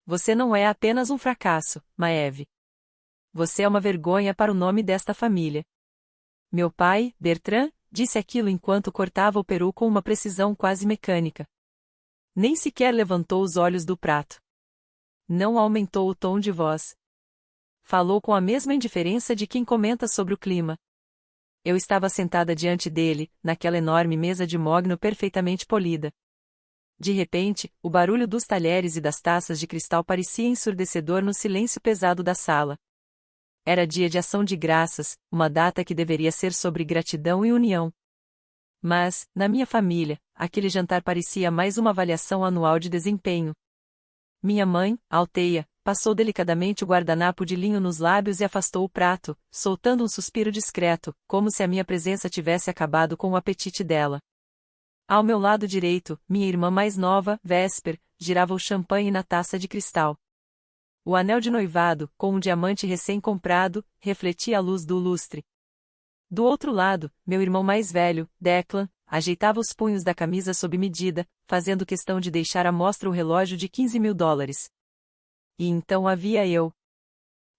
Você não é apenas um fracasso, Maeve. Você é uma vergonha para o nome desta família. Meu pai, Bertrand, disse aquilo enquanto cortava o peru com uma precisão quase mecânica. Nem sequer levantou os olhos do prato. Não aumentou o tom de voz. Falou com a mesma indiferença de quem comenta sobre o clima. Eu estava sentada diante dele, naquela enorme mesa de mogno perfeitamente polida. De repente, o barulho dos talheres e das taças de cristal parecia ensurdecedor no silêncio pesado da sala. Era dia de ação de graças, uma data que deveria ser sobre gratidão e união. Mas, na minha família, aquele jantar parecia mais uma avaliação anual de desempenho. Minha mãe, Alteia, passou delicadamente o guardanapo de linho nos lábios e afastou o prato, soltando um suspiro discreto, como se a minha presença tivesse acabado com o apetite dela. Ao meu lado direito, minha irmã mais nova, Vesper, girava o champanhe na taça de cristal. O anel de noivado, com um diamante recém-comprado, refletia a luz do lustre. Do outro lado, meu irmão mais velho, Declan, ajeitava os punhos da camisa sob medida, fazendo questão de deixar à mostra o relógio de $15.000. E então havia eu.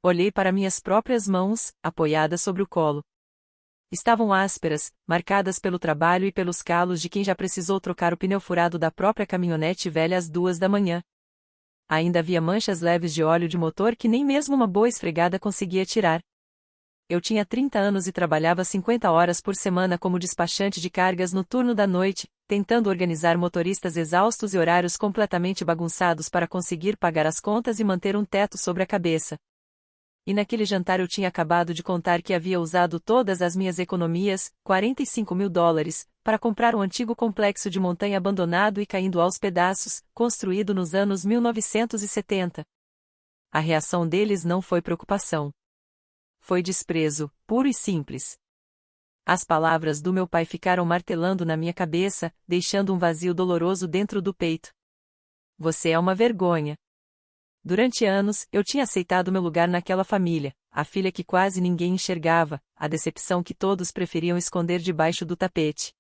Olhei para minhas próprias mãos, apoiadas sobre o colo. Estavam ásperas, marcadas pelo trabalho e pelos calos de quem já precisou trocar o pneu furado da própria caminhonete velha às 2 da manhã. Ainda havia manchas leves de óleo de motor que nem mesmo uma boa esfregada conseguia tirar. Eu tinha 30 anos e trabalhava 50 horas por semana como despachante de cargas no turno da noite, tentando organizar motoristas exaustos e horários completamente bagunçados para conseguir pagar as contas e manter um teto sobre a cabeça. E naquele jantar eu tinha acabado de contar que havia usado todas as minhas economias, $45.000, para comprar um antigo complexo de montanha abandonado e caindo aos pedaços, construído nos anos 1970. A reação deles não foi preocupação. Foi desprezo, puro e simples. As palavras do meu pai ficaram martelando na minha cabeça, deixando um vazio doloroso dentro do peito. Você é uma vergonha. Durante anos, eu tinha aceitado meu lugar naquela família, a filha que quase ninguém enxergava, a decepção que todos preferiam esconder debaixo do tapete.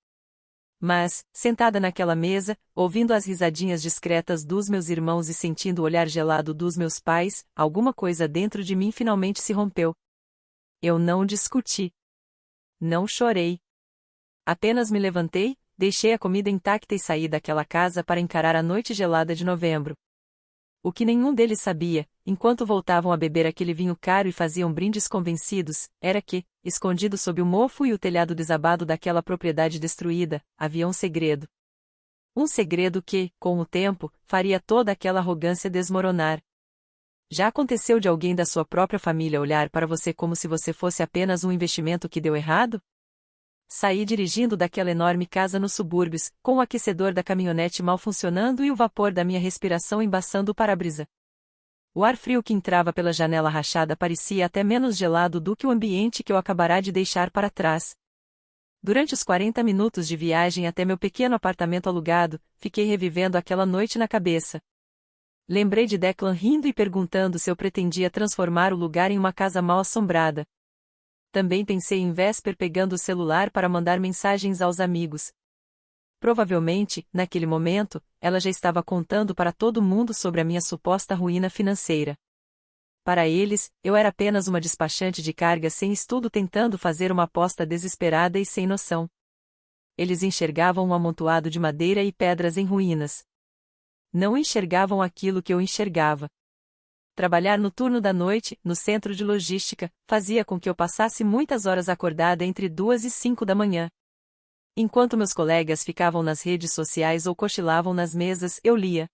Mas, sentada naquela mesa, ouvindo as risadinhas discretas dos meus irmãos e sentindo o olhar gelado dos meus pais, alguma coisa dentro de mim finalmente se rompeu. Eu não discuti. Não chorei. Apenas me levantei, deixei a comida intacta e saí daquela casa para encarar a noite gelada de novembro. O que nenhum deles sabia, enquanto voltavam a beber aquele vinho caro e faziam brindes convencidos, era que, escondido sob o mofo e o telhado desabado daquela propriedade destruída, havia um segredo. Um segredo que, com o tempo, faria toda aquela arrogância desmoronar. Já aconteceu de alguém da sua própria família olhar para você como se você fosse apenas um investimento que deu errado? Saí dirigindo daquela enorme casa nos subúrbios, com o aquecedor da caminhonete mal funcionando e o vapor da minha respiração embaçando o para-brisa. O ar frio que entrava pela janela rachada parecia até menos gelado do que o ambiente que eu acabara de deixar para trás. Durante os 40 minutos de viagem até meu pequeno apartamento alugado, fiquei revivendo aquela noite na cabeça. Lembrei de Declan rindo e perguntando se eu pretendia transformar o lugar em uma casa mal assombrada. Também pensei em Vesper pegando o celular para mandar mensagens aos amigos. Provavelmente, naquele momento, ela já estava contando para todo mundo sobre a minha suposta ruína financeira. Para eles, eu era apenas uma despachante de cargas sem estudo tentando fazer uma aposta desesperada e sem noção. Eles enxergavam um amontoado de madeira e pedras em ruínas. Não enxergavam aquilo que eu enxergava. Trabalhar no turno da noite, no centro de logística, fazia com que eu passasse muitas horas acordada entre 2 e 5 da manhã. Enquanto meus colegas ficavam nas redes sociais ou cochilavam nas mesas, eu lia.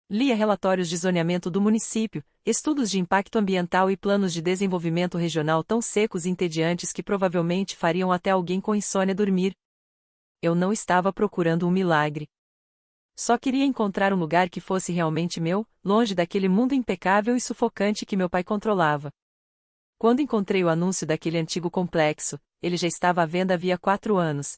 Lia relatórios de zoneamento do município, estudos de impacto ambiental e planos de desenvolvimento regional tão secos e entediantes que provavelmente fariam até alguém com insônia dormir. Eu não estava procurando um milagre. Só queria encontrar um lugar que fosse realmente meu, longe daquele mundo impecável e sufocante que meu pai controlava. Quando encontrei o anúncio daquele antigo complexo, ele já estava à venda havia 4 anos.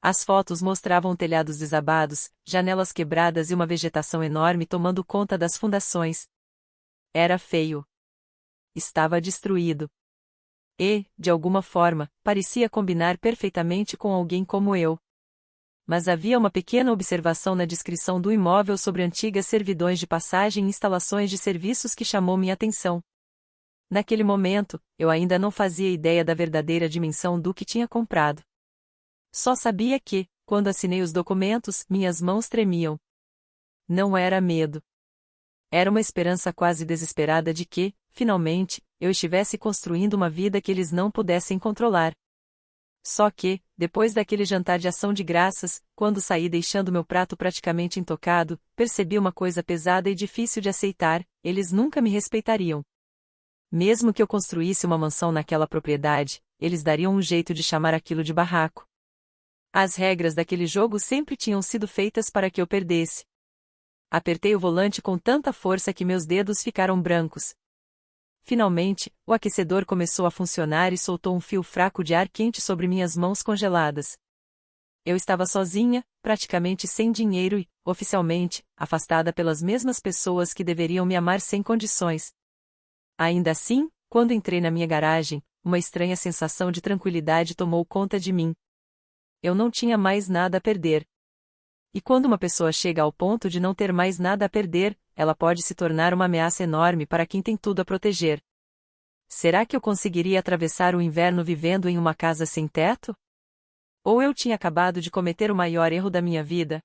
As fotos mostravam telhados desabados, janelas quebradas e uma vegetação enorme tomando conta das fundações. Era feio. Estava destruído. E, de alguma forma, parecia combinar perfeitamente com alguém como eu. mas havia uma pequena observação na descrição do imóvel sobre antigas servidões de passagem e instalações de serviços que chamou minha atenção. Naquele momento, eu ainda não fazia ideia da verdadeira dimensão do que tinha comprado. Só sabia que, quando assinei os documentos, minhas mãos tremiam. Não era medo. Era uma esperança quase desesperada de que, finalmente, eu estivesse construindo uma vida que eles não pudessem controlar. Só que, depois daquele jantar de ação de graças, quando saí deixando meu prato praticamente intocado, percebi uma coisa pesada e difícil de aceitar: eles nunca me respeitariam. Mesmo que eu construísse uma mansão naquela propriedade, eles dariam um jeito de chamar aquilo de barraco. As regras daquele jogo sempre tinham sido feitas para que eu perdesse. Apertei o volante com tanta força que meus dedos ficaram brancos. Finalmente, o aquecedor começou a funcionar e soltou um fio fraco de ar quente sobre minhas mãos congeladas. Eu estava sozinha, praticamente sem dinheiro e, oficialmente, afastada pelas mesmas pessoas que deveriam me amar sem condições. Ainda assim, quando entrei na minha garagem, uma estranha sensação de tranquilidade tomou conta de mim. Eu não tinha mais nada a perder. E quando uma pessoa chega ao ponto de não ter mais nada a perder, ela pode se tornar uma ameaça enorme para quem tem tudo a proteger. Será que eu conseguiria atravessar o inverno vivendo em uma casa sem teto? Ou eu tinha acabado de cometer o maior erro da minha vida?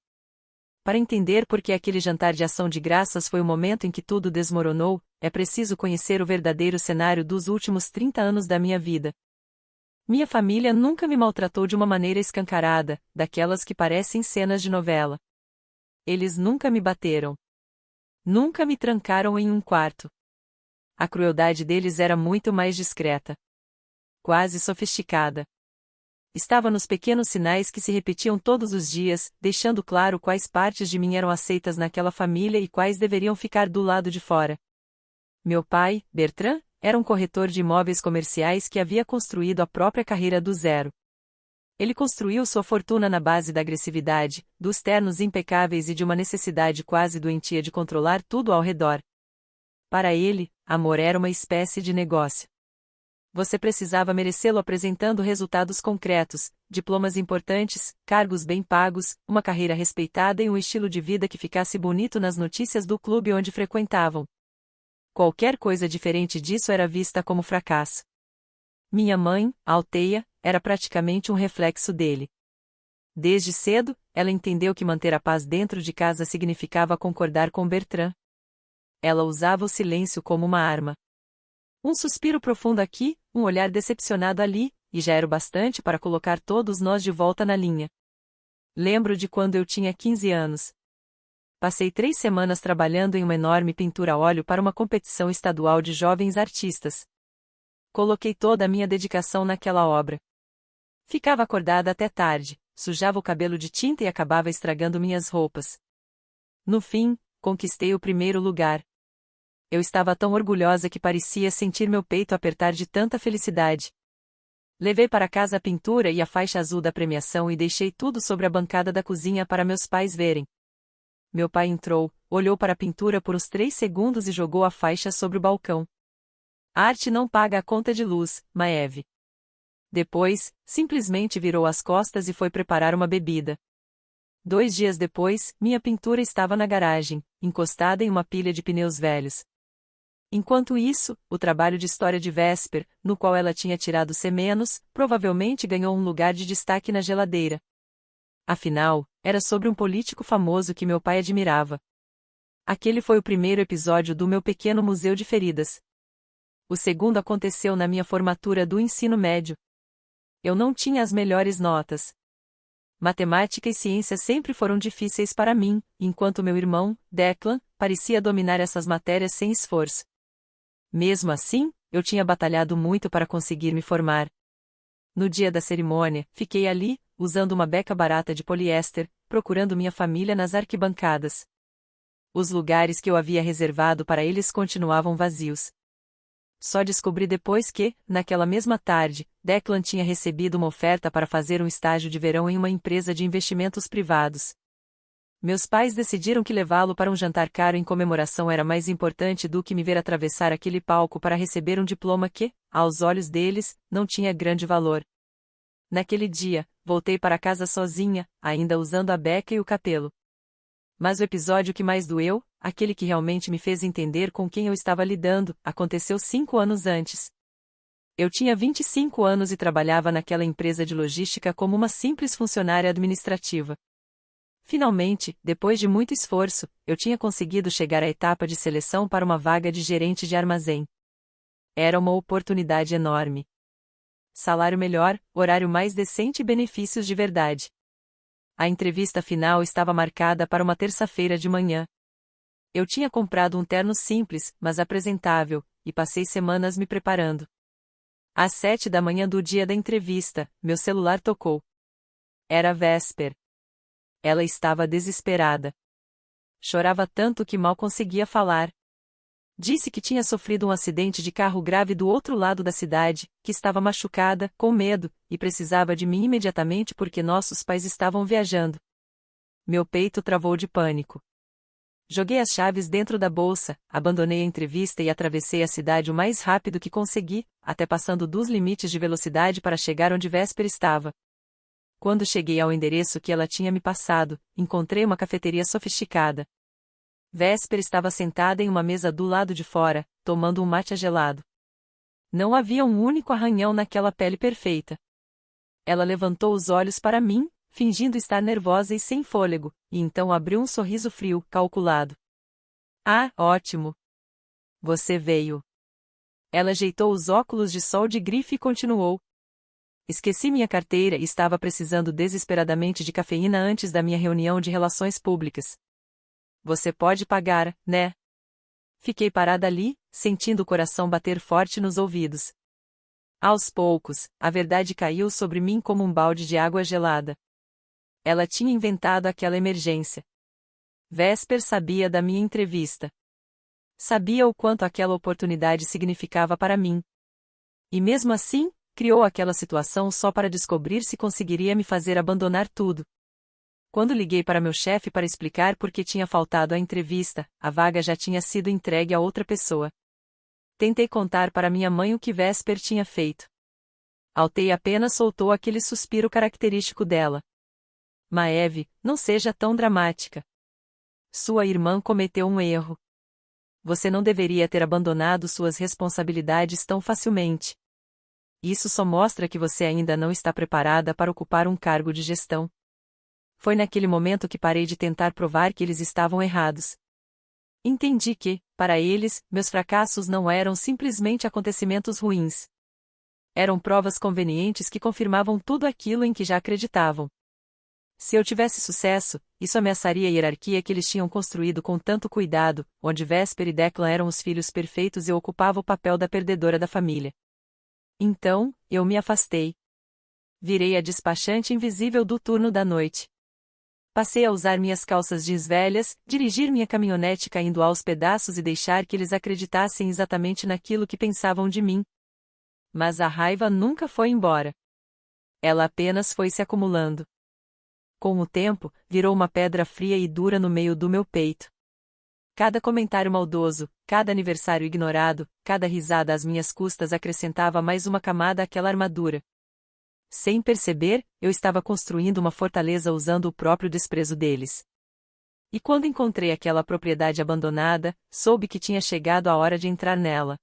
Para entender por que aquele jantar de ação de graças foi o momento em que tudo desmoronou, é preciso conhecer o verdadeiro cenário dos últimos 30 anos da minha vida. Minha família nunca me maltratou de uma maneira escancarada, daquelas que parecem cenas de novela. Eles nunca me bateram. Nunca me trancaram em um quarto. A crueldade deles era muito mais discreta. Quase sofisticada. Estava nos pequenos sinais que se repetiam todos os dias, deixando claro quais partes de mim eram aceitas naquela família e quais deveriam ficar do lado de fora. Meu pai, Bertrand, era um corretor de imóveis comerciais que havia construído a própria carreira do zero. Ele construiu sua fortuna na base da agressividade, dos ternos impecáveis e de uma necessidade quase doentia de controlar tudo ao redor. Para ele, amor era uma espécie de negócio. Você precisava merecê-lo apresentando resultados concretos, diplomas importantes, cargos bem pagos, uma carreira respeitada e um estilo de vida que ficasse bonito nas notícias do clube onde frequentavam. Qualquer coisa diferente disso era vista como fracasso. Minha mãe, Alteia, era praticamente um reflexo dele. Desde cedo, ela entendeu que manter a paz dentro de casa significava concordar com Bertrand. Ela usava o silêncio como uma arma. Um suspiro profundo aqui, um olhar decepcionado ali, e já era o bastante para colocar todos nós de volta na linha. Lembro de quando eu tinha 15 anos. Passei 3 semanas trabalhando em uma enorme pintura a óleo para uma competição estadual de jovens artistas. Coloquei toda a minha dedicação naquela obra. Ficava acordada até tarde, sujava o cabelo de tinta e acabava estragando minhas roupas. No fim, conquistei o primeiro lugar. Eu estava tão orgulhosa que parecia sentir meu peito apertar de tanta felicidade. Levei para casa a pintura e a faixa azul da premiação e deixei tudo sobre a bancada da cozinha para meus pais verem. Meu pai entrou, olhou para a pintura por uns 3 segundos e jogou a faixa sobre o balcão. A arte não paga a conta de luz, Maeve. Depois, simplesmente virou as costas e foi preparar uma bebida. 2 dias depois, minha pintura estava na garagem, encostada em uma pilha de pneus velhos. Enquanto isso, o trabalho de história de Vesper, no qual ela tinha tirado C-, provavelmente ganhou um lugar de destaque na geladeira. Afinal, era sobre um político famoso que meu pai admirava. Aquele foi o primeiro episódio do meu pequeno museu de feridas. O segundo aconteceu na minha formatura do ensino médio. Eu não tinha as melhores notas. Matemática e ciência sempre foram difíceis para mim, enquanto meu irmão, Declan, parecia dominar essas matérias sem esforço. Mesmo assim, eu tinha batalhado muito para conseguir me formar. No dia da cerimônia, fiquei ali, usando uma beca barata de poliéster, procurando minha família nas arquibancadas. Os lugares que eu havia reservado para eles continuavam vazios. Só descobri depois que, naquela mesma tarde, Declan tinha recebido uma oferta para fazer um estágio de verão em uma empresa de investimentos privados. Meus pais decidiram que levá-lo para um jantar caro em comemoração era mais importante do que me ver atravessar aquele palco para receber um diploma que, aos olhos deles, não tinha grande valor. Naquele dia, voltei para casa sozinha, ainda usando a beca e o capelo. Mas o episódio que mais doeu, aquele que realmente me fez entender com quem eu estava lidando, aconteceu 5 anos antes. Eu tinha 25 anos e trabalhava naquela empresa de logística como uma simples funcionária administrativa. Finalmente, depois de muito esforço, eu tinha conseguido chegar à etapa de seleção para uma vaga de gerente de armazém. Era uma oportunidade enorme. Salário melhor, horário mais decente e benefícios de verdade. A entrevista final estava marcada para uma terça-feira de manhã. Eu tinha comprado um terno simples, mas apresentável, e passei semanas me preparando. Às 7 da manhã do dia da entrevista, meu celular tocou. Era Vesper. Ela estava desesperada. Chorava tanto que mal conseguia falar. Disse que tinha sofrido um acidente de carro grave do outro lado da cidade, que estava machucada, com medo, e precisava de mim imediatamente porque nossos pais estavam viajando. Meu peito travou de pânico. Joguei as chaves dentro da bolsa, abandonei a entrevista e atravessei a cidade o mais rápido que consegui, até passando dos limites de velocidade para chegar onde Vesper estava. Quando cheguei ao endereço que ela tinha me passado, encontrei uma cafeteria sofisticada. Vesper estava sentada em uma mesa do lado de fora, tomando um matcha gelado. Não havia um único arranhão naquela pele perfeita. Ela levantou os olhos para mim, fingindo estar nervosa e sem fôlego, e então abriu um sorriso frio, calculado. Ah, ótimo! Você veio. Ela ajeitou os óculos de sol de grife e continuou. Esqueci minha carteira e estava precisando desesperadamente de cafeína antes da minha reunião de relações públicas. Você pode pagar, né? Fiquei parada ali, sentindo o coração bater forte nos ouvidos. Aos poucos, a verdade caiu sobre mim como um balde de água gelada. Ela tinha inventado aquela emergência. Vesper sabia da minha entrevista. Sabia o quanto aquela oportunidade significava para mim. E mesmo assim, criou aquela situação só para descobrir se conseguiria me fazer abandonar tudo. Quando liguei para meu chefe para explicar por que tinha faltado à entrevista, a vaga já tinha sido entregue a outra pessoa. Tentei contar para minha mãe o que Vesper tinha feito. Althea apenas soltou aquele suspiro característico dela. Maeve, não seja tão dramática. Sua irmã cometeu um erro. Você não deveria ter abandonado suas responsabilidades tão facilmente. Isso só mostra que você ainda não está preparada para ocupar um cargo de gestão. Foi naquele momento que parei de tentar provar que eles estavam errados. Entendi que, para eles, meus fracassos não eram simplesmente acontecimentos ruins. Eram provas convenientes que confirmavam tudo aquilo em que já acreditavam. Se eu tivesse sucesso, isso ameaçaria a hierarquia que eles tinham construído com tanto cuidado, onde Vesper e Declan eram os filhos perfeitos e eu ocupava o papel da perdedora da família. Então, eu me afastei. Virei a despachante invisível do turno da noite. Passei a usar minhas calças jeans velhas, dirigir minha caminhonete caindo aos pedaços e deixar que eles acreditassem exatamente naquilo que pensavam de mim. Mas a raiva nunca foi embora. Ela apenas foi se acumulando. Com o tempo, virou uma pedra fria e dura no meio do meu peito. Cada comentário maldoso, cada aniversário ignorado, cada risada às minhas custas acrescentava mais uma camada àquela armadura. Sem perceber, eu estava construindo uma fortaleza usando o próprio desprezo deles. E quando encontrei aquela propriedade abandonada, soube que tinha chegado a hora de entrar nela.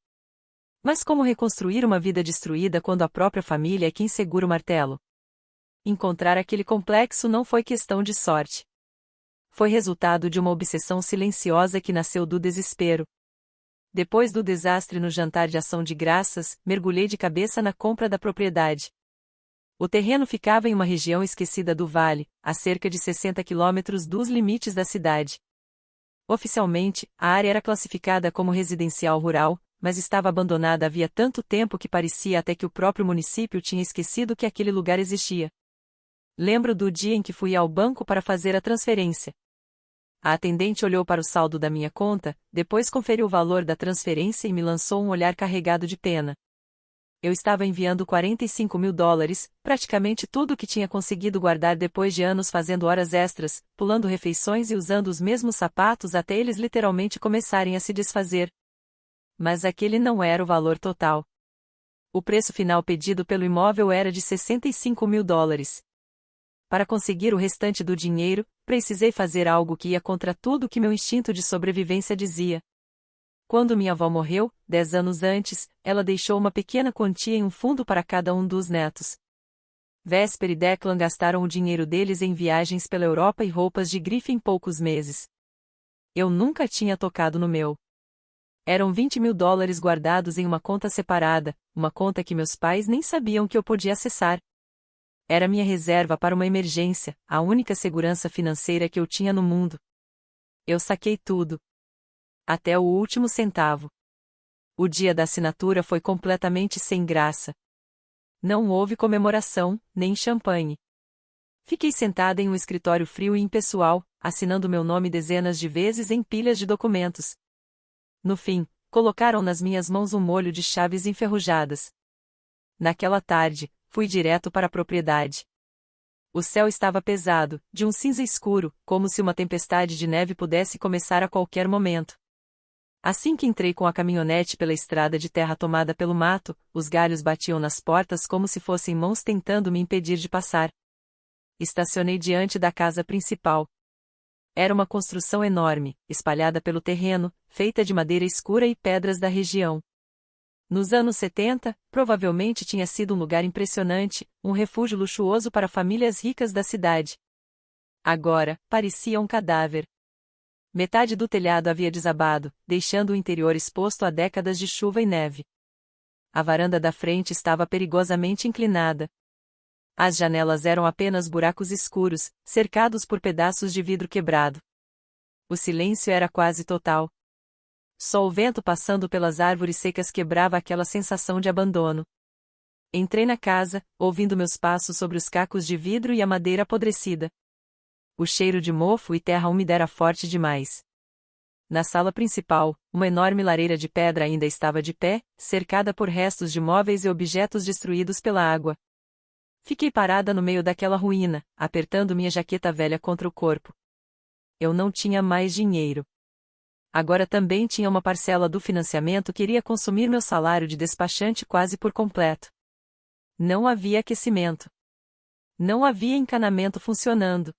Mas como reconstruir uma vida destruída quando a própria família é quem segura o martelo? Encontrar aquele complexo não foi questão de sorte. Foi resultado de uma obsessão silenciosa que nasceu do desespero. Depois do desastre no jantar de ação de graças, mergulhei de cabeça na compra da propriedade. O terreno ficava em uma região esquecida do vale, a cerca de 60 quilômetros dos limites da cidade. Oficialmente, a área era classificada como residencial rural, mas estava abandonada havia tanto tempo que parecia até que o próprio município tinha esquecido que aquele lugar existia. Lembro do dia em que fui ao banco para fazer a transferência. A atendente olhou para o saldo da minha conta, depois conferiu o valor da transferência e me lançou um olhar carregado de pena. Eu estava enviando $45.000, praticamente tudo o que tinha conseguido guardar depois de anos fazendo horas extras, pulando refeições e usando os mesmos sapatos até eles literalmente começarem a se desfazer. Mas aquele não era o valor total. O preço final pedido pelo imóvel era de $65.000. Para conseguir o restante do dinheiro, precisei fazer algo que ia contra tudo que meu instinto de sobrevivência dizia. Quando minha avó morreu, 10 anos antes, ela deixou uma pequena quantia em um fundo para cada um dos netos. Vesper e Declan gastaram o dinheiro deles em viagens pela Europa e roupas de grife em poucos meses. Eu nunca tinha tocado no meu. Eram $20.000 guardados em uma conta separada, uma conta que meus pais nem sabiam que eu podia acessar. Era minha reserva para uma emergência, a única segurança financeira que eu tinha no mundo. Eu saquei tudo. Até o último centavo. O dia da assinatura foi completamente sem graça. Não houve comemoração, nem champanhe. Fiquei sentada em um escritório frio e impessoal, assinando meu nome dezenas de vezes em pilhas de documentos. No fim, colocaram nas minhas mãos um molho de chaves enferrujadas. Naquela tarde, fui direto para a propriedade. O céu estava pesado, de um cinza escuro, como se uma tempestade de neve pudesse começar a qualquer momento. Assim que entrei com a caminhonete pela estrada de terra tomada pelo mato, os galhos batiam nas portas como se fossem mãos tentando me impedir de passar. Estacionei diante da casa principal. Era uma construção enorme, espalhada pelo terreno, feita de madeira escura e pedras da região. Nos anos 70, provavelmente tinha sido um lugar impressionante, um refúgio luxuoso para famílias ricas da cidade. Agora, parecia um cadáver. Metade do telhado havia desabado, deixando o interior exposto a décadas de chuva e neve. A varanda da frente estava perigosamente inclinada. As janelas eram apenas buracos escuros, cercados por pedaços de vidro quebrado. O silêncio era quase total. Só o vento passando pelas árvores secas quebrava aquela sensação de abandono. Entrei na casa, ouvindo meus passos sobre os cacos de vidro e a madeira apodrecida. O cheiro de mofo e terra úmida era forte demais. Na sala principal, uma enorme lareira de pedra ainda estava de pé, cercada por restos de móveis e objetos destruídos pela água. Fiquei parada no meio daquela ruína, apertando minha jaqueta velha contra o corpo. Eu não tinha mais dinheiro. Agora também tinha uma parcela do financiamento que iria consumir meu salário de despachante quase por completo. Não havia aquecimento. Não havia encanamento funcionando.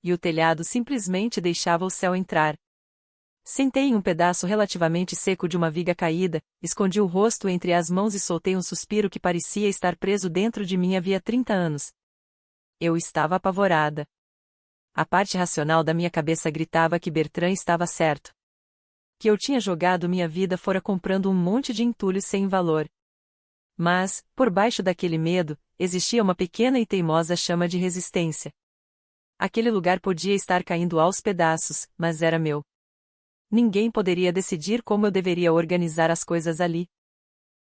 E o telhado simplesmente deixava o céu entrar. Sentei em um pedaço relativamente seco de uma viga caída, escondi o rosto entre as mãos e soltei um suspiro que parecia estar preso dentro de mim havia 30 anos. Eu estava apavorada. A parte racional da minha cabeça gritava que Bertrand estava certo. Que eu tinha jogado minha vida fora comprando um monte de entulhos sem valor. Mas, por baixo daquele medo, existia uma pequena e teimosa chama de resistência. Aquele lugar podia estar caindo aos pedaços, mas era meu. Ninguém poderia decidir como eu deveria organizar as coisas ali.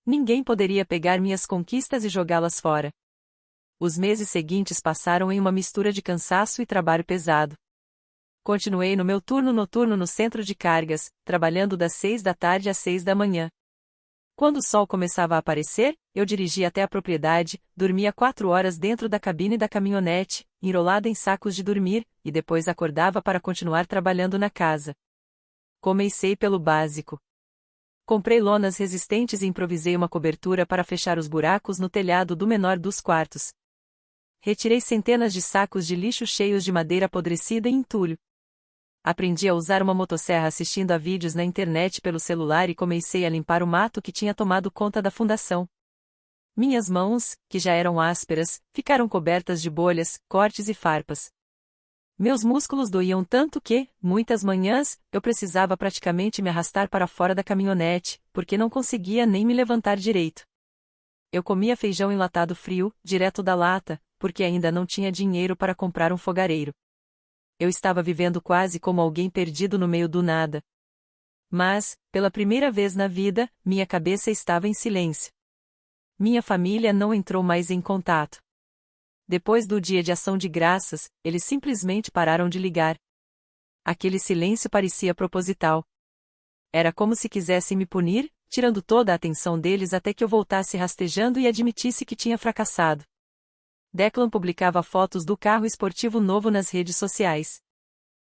Ninguém poderia pegar minhas conquistas e jogá-las fora. Os meses seguintes passaram em uma mistura de cansaço e trabalho pesado. Continuei no meu turno noturno no centro de cargas, trabalhando das 6 da tarde às 6 da manhã. Quando o sol começava a aparecer, eu dirigia até a propriedade, dormia 4 horas dentro da cabine da caminhonete, enrolada em sacos de dormir, e depois acordava para continuar trabalhando na casa. Comecei pelo básico. Comprei lonas resistentes e improvisei uma cobertura para fechar os buracos no telhado do menor dos quartos. Retirei centenas de sacos de lixo cheios de madeira apodrecida e entulho. Aprendi a usar uma motosserra assistindo a vídeos na internet pelo celular e comecei a limpar o mato que tinha tomado conta da fundação. Minhas mãos, que já eram ásperas, ficaram cobertas de bolhas, cortes e farpas. Meus músculos doíam tanto que, muitas manhãs, eu precisava praticamente me arrastar para fora da caminhonete, porque não conseguia nem me levantar direito. Eu comia feijão enlatado frio, direto da lata, porque ainda não tinha dinheiro para comprar um fogareiro. Eu estava vivendo quase como alguém perdido no meio do nada. Mas, pela primeira vez na vida, minha cabeça estava em silêncio. Minha família não entrou mais em contato. Depois do dia de ação de graças, eles simplesmente pararam de ligar. Aquele silêncio parecia proposital. Era como se quisessem me punir, tirando toda a atenção deles até que eu voltasse rastejando e admitisse que tinha fracassado. Declan publicava fotos do carro esportivo novo nas redes sociais.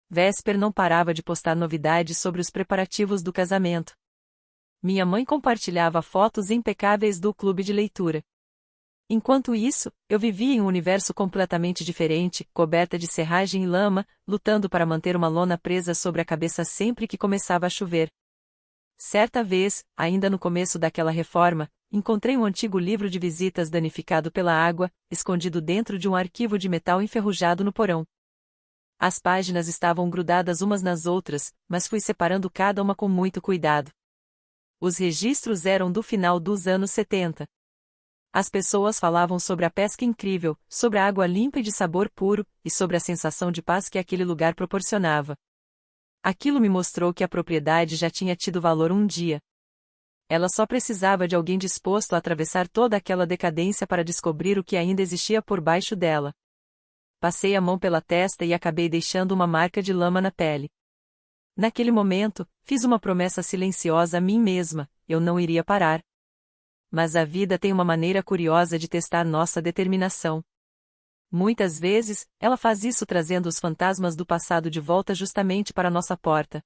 Vesper não parava de postar novidades sobre os preparativos do casamento. Minha mãe compartilhava fotos impecáveis do clube de leitura. Enquanto isso, eu vivia em um universo completamente diferente, coberta de serragem e lama, lutando para manter uma lona presa sobre a cabeça sempre que começava a chover. Certa vez, ainda no começo daquela reforma, encontrei um antigo livro de visitas danificado pela água, escondido dentro de um arquivo de metal enferrujado no porão. As páginas estavam grudadas umas nas outras, mas fui separando cada uma com muito cuidado. Os registros eram do final dos anos 70. As pessoas falavam sobre a pesca incrível, sobre a água limpa e de sabor puro, e sobre a sensação de paz que aquele lugar proporcionava. Aquilo me mostrou que a propriedade já tinha tido valor um dia. Ela só precisava de alguém disposto a atravessar toda aquela decadência para descobrir o que ainda existia por baixo dela. Passei a mão pela testa e acabei deixando uma marca de lama na pele. Naquele momento, fiz uma promessa silenciosa a mim mesma: eu não iria parar. Mas a vida tem uma maneira curiosa de testar nossa determinação. Muitas vezes, ela faz isso trazendo os fantasmas do passado de volta justamente para nossa porta.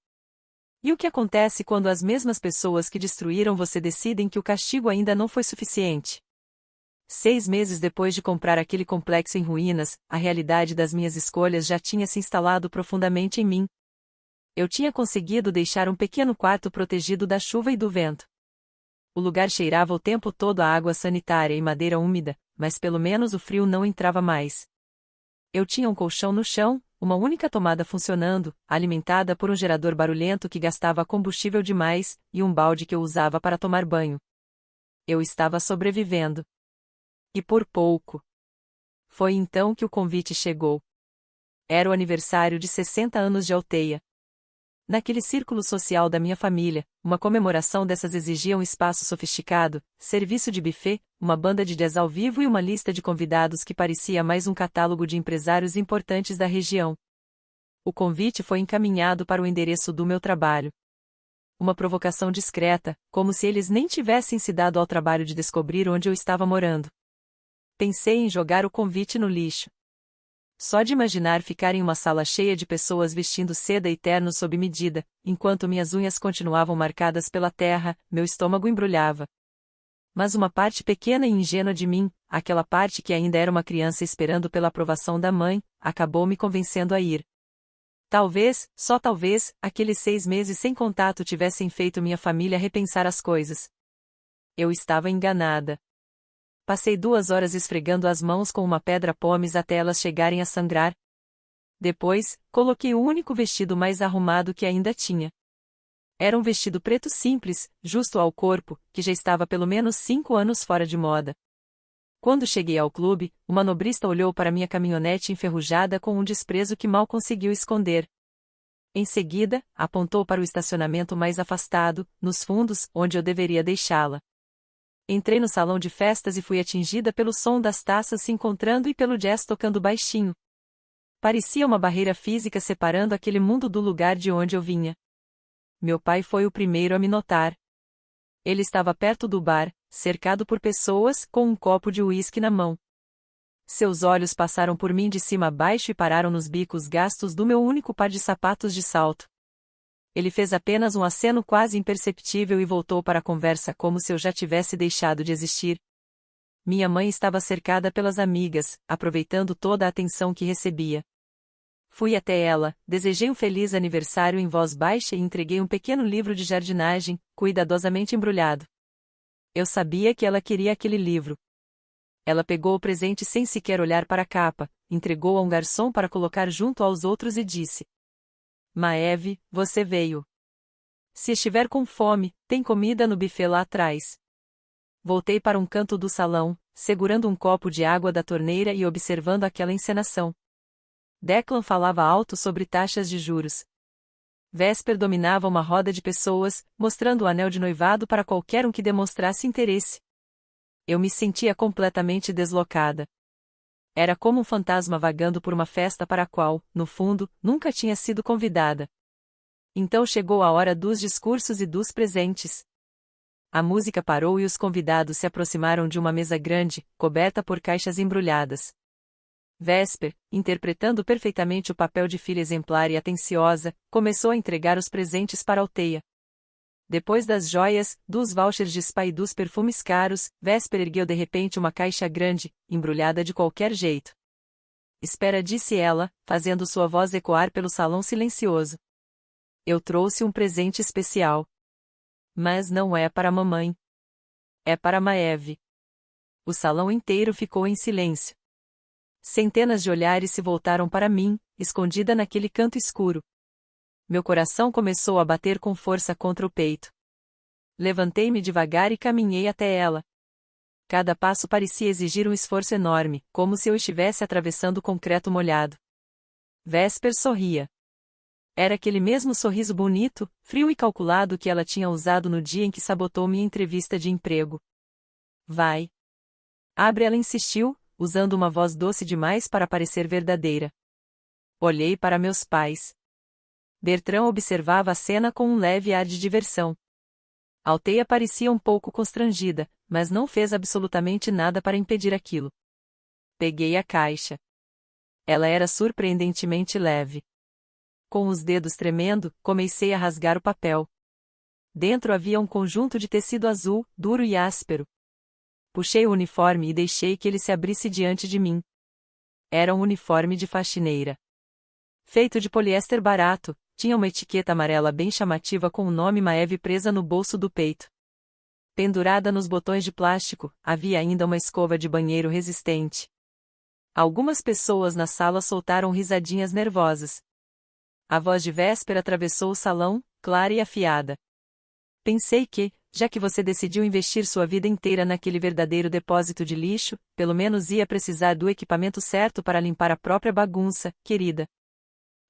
E o que acontece quando as mesmas pessoas que destruíram você decidem que o castigo ainda não foi suficiente? 6 meses depois de comprar aquele complexo em ruínas, a realidade das minhas escolhas já tinha se instalado profundamente em mim. Eu tinha conseguido deixar um pequeno quarto protegido da chuva e do vento. O lugar cheirava o tempo todo a água sanitária e madeira úmida, mas pelo menos o frio não entrava mais. Eu tinha um colchão no chão, uma única tomada funcionando, alimentada por um gerador barulhento que gastava combustível demais, e um balde que eu usava para tomar banho. Eu estava sobrevivendo. E por pouco. Foi então que o convite chegou. Era o aniversário de 60 anos de Alteia. Naquele círculo social da minha família, uma comemoração dessas exigia um espaço sofisticado, serviço de buffet, uma banda de jazz ao vivo e uma lista de convidados que parecia mais um catálogo de empresários importantes da região. O convite foi encaminhado para o endereço do meu trabalho. Uma provocação discreta, como se eles nem tivessem se dado ao trabalho de descobrir onde eu estava morando. Pensei em jogar o convite no lixo. Só de imaginar ficar em uma sala cheia de pessoas vestindo seda e terno sob medida, enquanto minhas unhas continuavam marcadas pela terra, meu estômago embrulhava. Mas uma parte pequena e ingênua de mim, aquela parte que ainda era uma criança esperando pela aprovação da mãe, acabou me convencendo a ir. Talvez, só talvez, aqueles 6 meses sem contato tivessem feito minha família repensar as coisas. Eu estava enganada. Passei 2 horas esfregando as mãos com uma pedra pómez até elas chegarem a sangrar. Depois, coloquei o único vestido mais arrumado que ainda tinha. Era um vestido preto simples, justo ao corpo, que já estava pelo menos 5 anos fora de moda. Quando cheguei ao clube, o manobrista olhou para minha caminhonete enferrujada com um desprezo que mal conseguiu esconder. Em seguida, apontou para o estacionamento mais afastado, nos fundos, onde eu deveria deixá-la. Entrei no salão de festas e fui atingida pelo som das taças se encontrando e pelo jazz tocando baixinho. Parecia uma barreira física separando aquele mundo do lugar de onde eu vinha. Meu pai foi o primeiro a me notar. Ele estava perto do bar, cercado por pessoas, com um copo de uísque na mão. Seus olhos passaram por mim de cima a baixo e pararam nos bicos gastos do meu único par de sapatos de salto. Ele fez apenas um aceno quase imperceptível e voltou para a conversa como se eu já tivesse deixado de existir. Minha mãe estava cercada pelas amigas, aproveitando toda a atenção que recebia. Fui até ela, desejei um feliz aniversário em voz baixa e entreguei um pequeno livro de jardinagem, cuidadosamente embrulhado. Eu sabia que ela queria aquele livro. Ela pegou o presente sem sequer olhar para a capa, entregou a um garçom para colocar junto aos outros e disse: Maeve, você veio. Se estiver com fome, tem comida no buffet lá atrás. Voltei para um canto do salão, segurando um copo de água da torneira e observando aquela encenação. Declan falava alto sobre taxas de juros. Vesper dominava uma roda de pessoas, mostrando o anel de noivado para qualquer um que demonstrasse interesse. Eu me sentia completamente deslocada. Era como um fantasma vagando por uma festa para a qual, no fundo, nunca tinha sido convidada. Então chegou a hora dos discursos e dos presentes. A música parou e os convidados se aproximaram de uma mesa grande, coberta por caixas embrulhadas. Vesper, interpretando perfeitamente o papel de filha exemplar e atenciosa, começou a entregar os presentes para Alteia. Depois das joias, dos vouchers de spa e dos perfumes caros, Vesper ergueu de repente uma caixa grande, embrulhada de qualquer jeito. Espera, disse ela, fazendo sua voz ecoar pelo salão silencioso. Eu trouxe um presente especial. Mas não é para a mamãe. É para Maeve. O salão inteiro ficou em silêncio. Centenas de olhares se voltaram para mim, escondida naquele canto escuro. Meu coração começou a bater com força contra o peito. Levantei-me devagar e caminhei até ela. Cada passo parecia exigir um esforço enorme, como se eu estivesse atravessando concreto molhado. Vesper sorria. Era aquele mesmo sorriso bonito, frio e calculado que ela tinha usado no dia em que sabotou minha entrevista de emprego. Vai. Abre, ela insistiu, usando uma voz doce demais para parecer verdadeira. Olhei para meus pais. Bertrand observava a cena com um leve ar de diversão. Althea parecia um pouco constrangida, mas não fez absolutamente nada para impedir aquilo. Peguei a caixa. Ela era surpreendentemente leve. Com os dedos tremendo, comecei a rasgar o papel. Dentro havia um conjunto de tecido azul, duro e áspero. Puxei o uniforme e deixei que ele se abrisse diante de mim. Era um uniforme de faxineira. Feito de poliéster barato, tinha uma etiqueta amarela bem chamativa com o nome Maeve presa no bolso do peito. Pendurada nos botões de plástico, havia ainda uma escova de banheiro resistente. Algumas pessoas na sala soltaram risadinhas nervosas. A voz de Vesper atravessou o salão, clara e afiada. Pensei que, já que você decidiu investir sua vida inteira naquele verdadeiro depósito de lixo, pelo menos ia precisar do equipamento certo para limpar a própria bagunça, querida.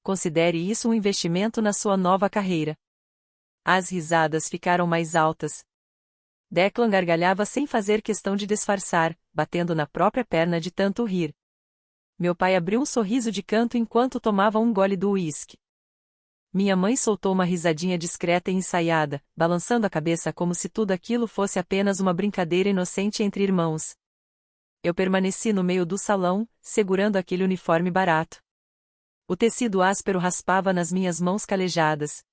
Considere isso um investimento na sua nova carreira. As risadas ficaram mais altas. Declan gargalhava sem fazer questão de disfarçar, batendo na própria perna de tanto rir. Meu pai abriu um sorriso de canto enquanto tomava um gole do uísque. Minha mãe soltou uma risadinha discreta e ensaiada, balançando a cabeça como se tudo aquilo fosse apenas uma brincadeira inocente entre irmãos. Eu permaneci no meio do salão, segurando aquele uniforme barato. O tecido áspero raspava nas minhas mãos calejadas.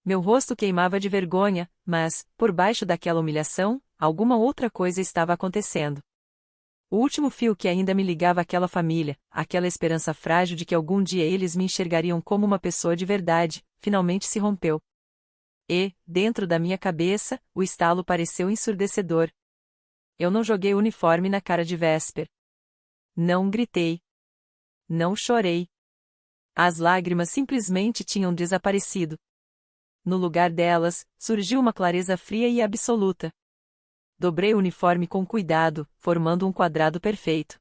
Meu rosto queimava de vergonha, mas, por baixo daquela humilhação, alguma outra coisa estava acontecendo. O último fio que ainda me ligava àquela família, aquela esperança frágil de que algum dia eles me enxergariam como uma pessoa de verdade, finalmente se rompeu. E, dentro da minha cabeça, o estalo pareceu ensurdecedor. Eu não joguei o uniforme na cara de Vesper. Não gritei. Não chorei. As lágrimas simplesmente tinham desaparecido. No lugar delas, surgiu uma clareza fria e absoluta. Dobrei o uniforme com cuidado, formando um quadrado perfeito.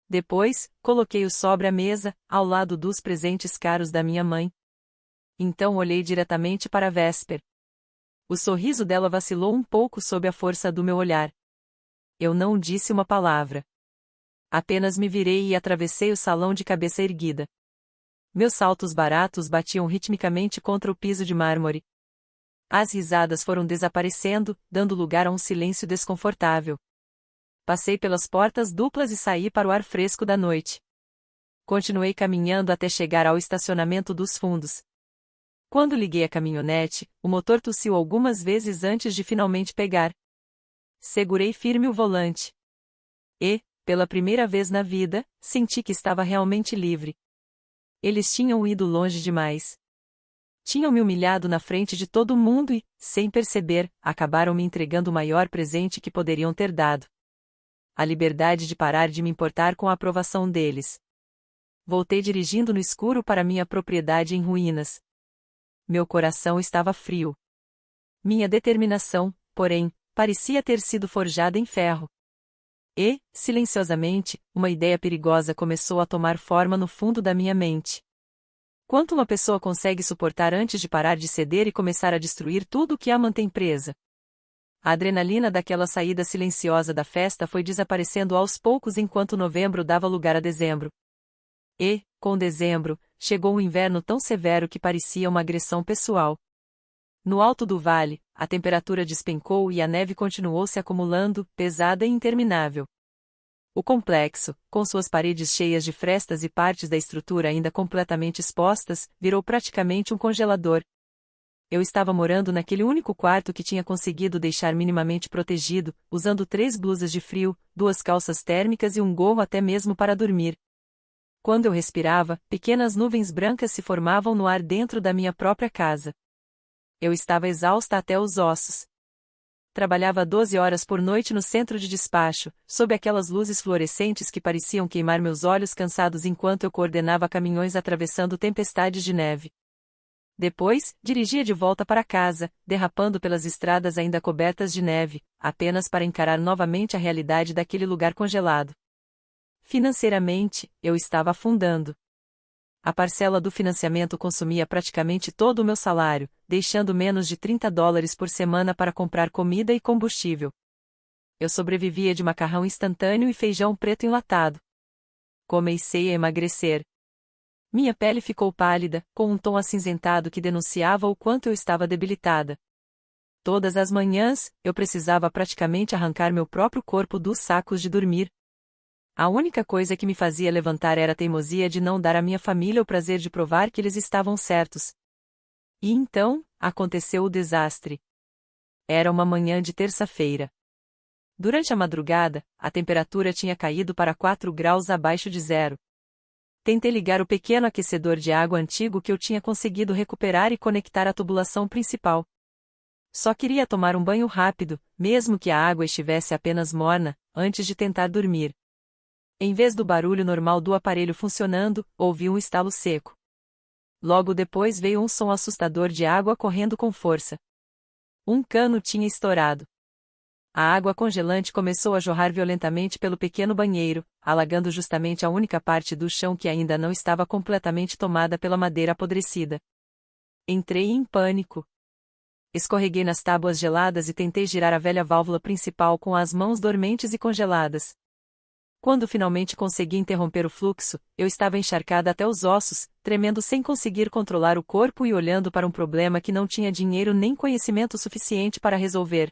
Depois, coloquei-o sobre a mesa, ao lado dos presentes caros da minha mãe. Então olhei diretamente para Vesper. O sorriso dela vacilou um pouco sob a força do meu olhar. Eu não disse uma palavra. Apenas me virei e atravessei o salão de cabeça erguida. Meus saltos baratos batiam ritmicamente contra o piso de mármore. As risadas foram desaparecendo, dando lugar a um silêncio desconfortável. Passei pelas portas duplas e saí para o ar fresco da noite. Continuei caminhando até chegar ao estacionamento dos fundos. Quando liguei a caminhonete, o motor tossiu algumas vezes antes de finalmente pegar. Segurei firme o volante. E, pela primeira vez na vida, senti que estava realmente livre. Eles tinham ido longe demais. Tinham me humilhado na frente de todo mundo e, sem perceber, acabaram me entregando o maior presente que poderiam ter dado. A liberdade de parar de me importar com a aprovação deles. Voltei dirigindo no escuro para minha propriedade em ruínas. Meu coração estava frio. Minha determinação, porém, parecia ter sido forjada em ferro. E, silenciosamente, uma ideia perigosa começou a tomar forma no fundo da minha mente. Quanto uma pessoa consegue suportar antes de parar de ceder e começar a destruir tudo o que a mantém presa? A adrenalina daquela saída silenciosa da festa foi desaparecendo aos poucos enquanto novembro dava lugar a dezembro. E, com dezembro, chegou um inverno tão severo que parecia uma agressão pessoal. No alto do vale, a temperatura despencou e a neve continuou se acumulando, pesada e interminável. O complexo, com suas paredes cheias de frestas e partes da estrutura ainda completamente expostas, virou praticamente um congelador. Eu estava morando naquele único quarto que tinha conseguido deixar minimamente protegido, usando 3 blusas de frio, 2 calças térmicas e um gorro até mesmo para dormir. Quando eu respirava, pequenas nuvens brancas se formavam no ar dentro da minha própria casa. Eu estava exausta até os ossos. Trabalhava 12 horas por noite no centro de despacho, sob aquelas luzes fluorescentes que pareciam queimar meus olhos cansados enquanto eu coordenava caminhões atravessando tempestades de neve. Depois, dirigia de volta para casa, derrapando pelas estradas ainda cobertas de neve, apenas para encarar novamente a realidade daquele lugar congelado. Financeiramente, eu estava afundando. A parcela do financiamento consumia praticamente todo o meu salário, deixando menos de $30 por semana para comprar comida e combustível. Eu sobrevivia de macarrão instantâneo e feijão preto enlatado. Comecei a emagrecer. Minha pele ficou pálida, com um tom acinzentado que denunciava o quanto eu estava debilitada. Todas as manhãs, eu precisava praticamente arrancar meu próprio corpo dos sacos de dormir. A única coisa que me fazia levantar era a teimosia de não dar à minha família o prazer de provar que eles estavam certos. E então, aconteceu o desastre. Era uma manhã de terça-feira. Durante a madrugada, a temperatura tinha caído para 4 graus abaixo de zero. Tentei ligar o pequeno aquecedor de água antigo que eu tinha conseguido recuperar e conectar à tubulação principal. Só queria tomar um banho rápido, mesmo que a água estivesse apenas morna, antes de tentar dormir. Em vez do barulho normal do aparelho funcionando, ouvi um estalo seco. Logo depois veio um som assustador de água correndo com força. Um cano tinha estourado. A água congelante começou a jorrar violentamente pelo pequeno banheiro, alagando justamente a única parte do chão que ainda não estava completamente tomada pela madeira apodrecida. Entrei em pânico. Escorreguei nas tábuas geladas e tentei girar a velha válvula principal com as mãos dormentes e congeladas. Quando finalmente consegui interromper o fluxo, eu estava encharcada até os ossos, tremendo sem conseguir controlar o corpo e olhando para um problema que não tinha dinheiro nem conhecimento suficiente para resolver.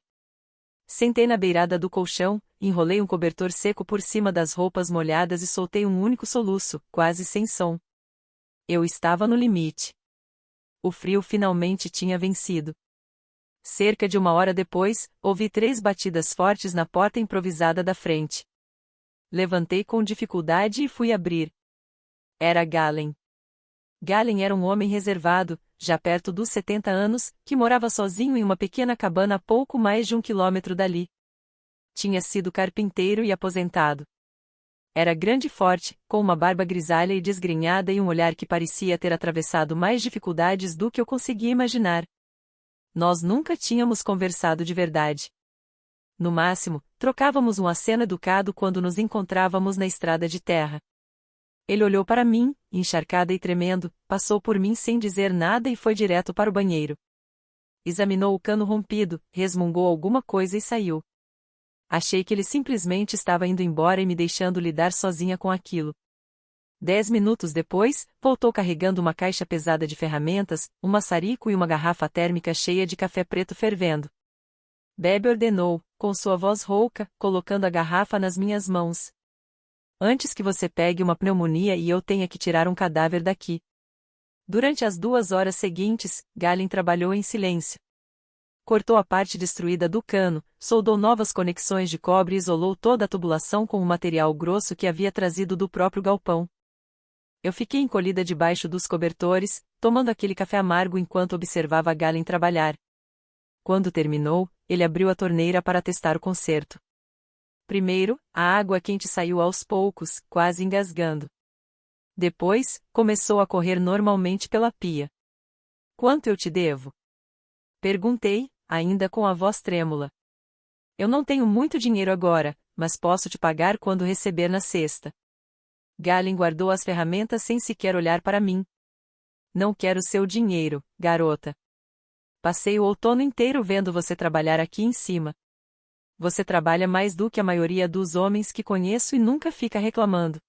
Sentei na beirada do colchão, enrolei um cobertor seco por cima das roupas molhadas e soltei um único soluço, quase sem som. Eu estava no limite. O frio finalmente tinha vencido. Cerca de 1 hora depois, ouvi 3 batidas fortes na porta improvisada da frente. Levantei com dificuldade e fui abrir. Era Galen. Galen era um homem reservado, já perto dos 70 anos, que morava sozinho em uma pequena cabana a pouco mais de 1 quilômetro dali. Tinha sido carpinteiro e aposentado. Era grande e forte, com uma barba grisalha e desgrenhada e um olhar que parecia ter atravessado mais dificuldades do que eu conseguia imaginar. Nós nunca tínhamos conversado de verdade. No máximo, trocávamos um aceno educado quando nos encontrávamos na estrada de terra. Ele olhou para mim, encharcada e tremendo, passou por mim sem dizer nada e foi direto para o banheiro. Examinou o cano rompido, resmungou alguma coisa e saiu. Achei que ele simplesmente estava indo embora e me deixando lidar sozinha com aquilo. 10 minutos depois, voltou carregando uma caixa pesada de ferramentas, um maçarico e uma garrafa térmica cheia de café preto fervendo. Bebe, ordenou, com sua voz rouca, colocando a garrafa nas minhas mãos. Antes que você pegue uma pneumonia e eu tenha que tirar um cadáver daqui. Durante as 2 horas seguintes, Galen trabalhou em silêncio. Cortou a parte destruída do cano, soldou novas conexões de cobre e isolou toda a tubulação com um material grosso que havia trazido do próprio galpão. Eu fiquei encolhida debaixo dos cobertores, tomando aquele café amargo enquanto observava Galen trabalhar. Quando terminou, ele abriu a torneira para testar o conserto. Primeiro, a água quente saiu aos poucos, quase engasgando. Depois, começou a correr normalmente pela pia. Quanto eu te devo? Perguntei, ainda com a voz trêmula. Eu não tenho muito dinheiro agora, mas posso te pagar quando receber na sexta. Galen guardou as ferramentas sem sequer olhar para mim. Não quero seu dinheiro, garota. Passei o outono inteiro vendo você trabalhar aqui em cima. Você trabalha mais do que a maioria dos homens que conheço e nunca fica reclamando.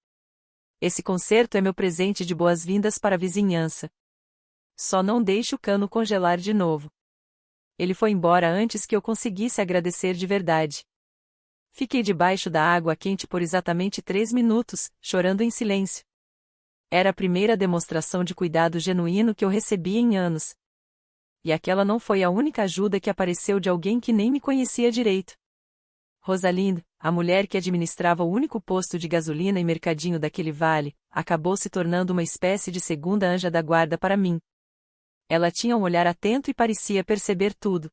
Esse concerto é meu presente de boas-vindas para a vizinhança. Só não deixe o cano congelar de novo. Ele foi embora antes que eu conseguisse agradecer de verdade. Fiquei debaixo da água quente por exatamente 3 minutos, chorando em silêncio. Era a primeira demonstração de cuidado genuíno que eu recebia em anos. E aquela não foi a única ajuda que apareceu de alguém que nem me conhecia direito. Rosalind, a mulher que administrava o único posto de gasolina e mercadinho daquele vale, acabou se tornando uma espécie de segunda anja da guarda para mim. Ela tinha um olhar atento e parecia perceber tudo.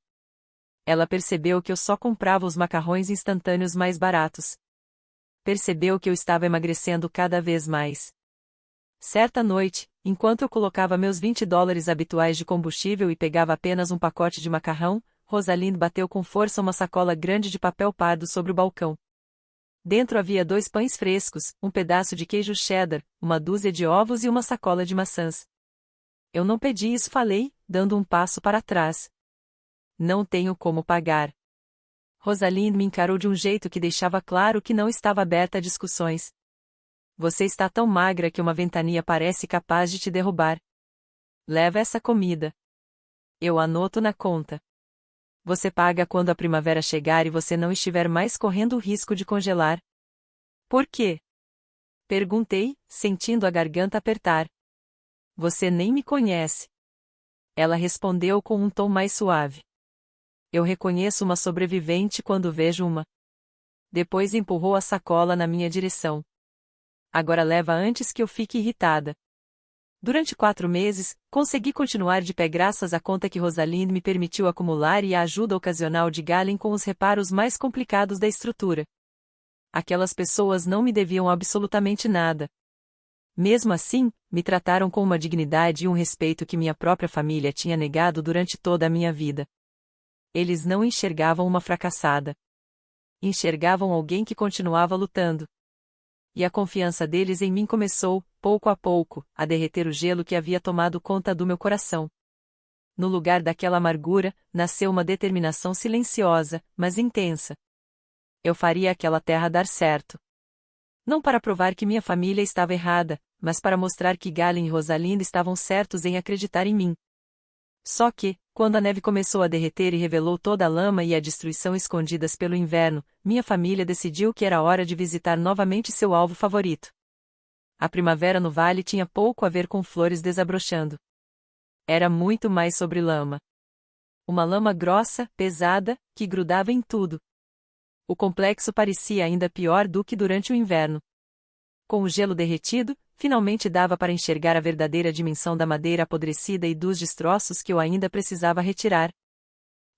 Ela percebeu que eu só comprava os macarrões instantâneos mais baratos. Percebeu que eu estava emagrecendo cada vez mais. Certa noite, enquanto eu colocava meus $20 habituais de combustível e pegava apenas um pacote de macarrão, Rosalind bateu com força uma sacola grande de papel pardo sobre o balcão. Dentro havia 2 pães frescos, um pedaço de queijo cheddar, uma dúzia de ovos e uma sacola de maçãs. Eu não pedi isso, falei, dando um passo para trás. Não tenho como pagar. Rosalind me encarou de um jeito que deixava claro que não estava aberta a discussões. Você está tão magra que uma ventania parece capaz de te derrubar. Leva essa comida. Eu anoto na conta. Você paga quando a primavera chegar e você não estiver mais correndo o risco de congelar. Por quê? Perguntei, sentindo a garganta apertar. Você nem me conhece. Ela respondeu com um tom mais suave. Eu reconheço uma sobrevivente quando vejo uma. Depois empurrou a sacola na minha direção. Agora leva antes que eu fique irritada. Durante 4 meses, consegui continuar de pé graças à conta que Rosalind me permitiu acumular e à ajuda ocasional de Galen com os reparos mais complicados da estrutura. Aquelas pessoas não me deviam absolutamente nada. Mesmo assim, me trataram com uma dignidade e um respeito que minha própria família tinha negado durante toda a minha vida. Eles não enxergavam uma fracassada. Enxergavam alguém que continuava lutando. E a confiança deles em mim começou, pouco a pouco, a derreter o gelo que havia tomado conta do meu coração. No lugar daquela amargura, nasceu uma determinação silenciosa, mas intensa. Eu faria aquela terra dar certo. Não para provar que minha família estava errada, mas para mostrar que Galen e Rosalind estavam certos em acreditar em mim. Só que, quando a neve começou a derreter e revelou toda a lama e a destruição escondidas pelo inverno, minha família decidiu que era hora de visitar novamente seu alvo favorito. A primavera no vale tinha pouco a ver com flores desabrochando. Era muito mais sobre lama. Uma lama grossa, pesada, que grudava em tudo. O complexo parecia ainda pior do que durante o inverno. Com o gelo derretido, finalmente dava para enxergar a verdadeira dimensão da madeira apodrecida e dos destroços que eu ainda precisava retirar.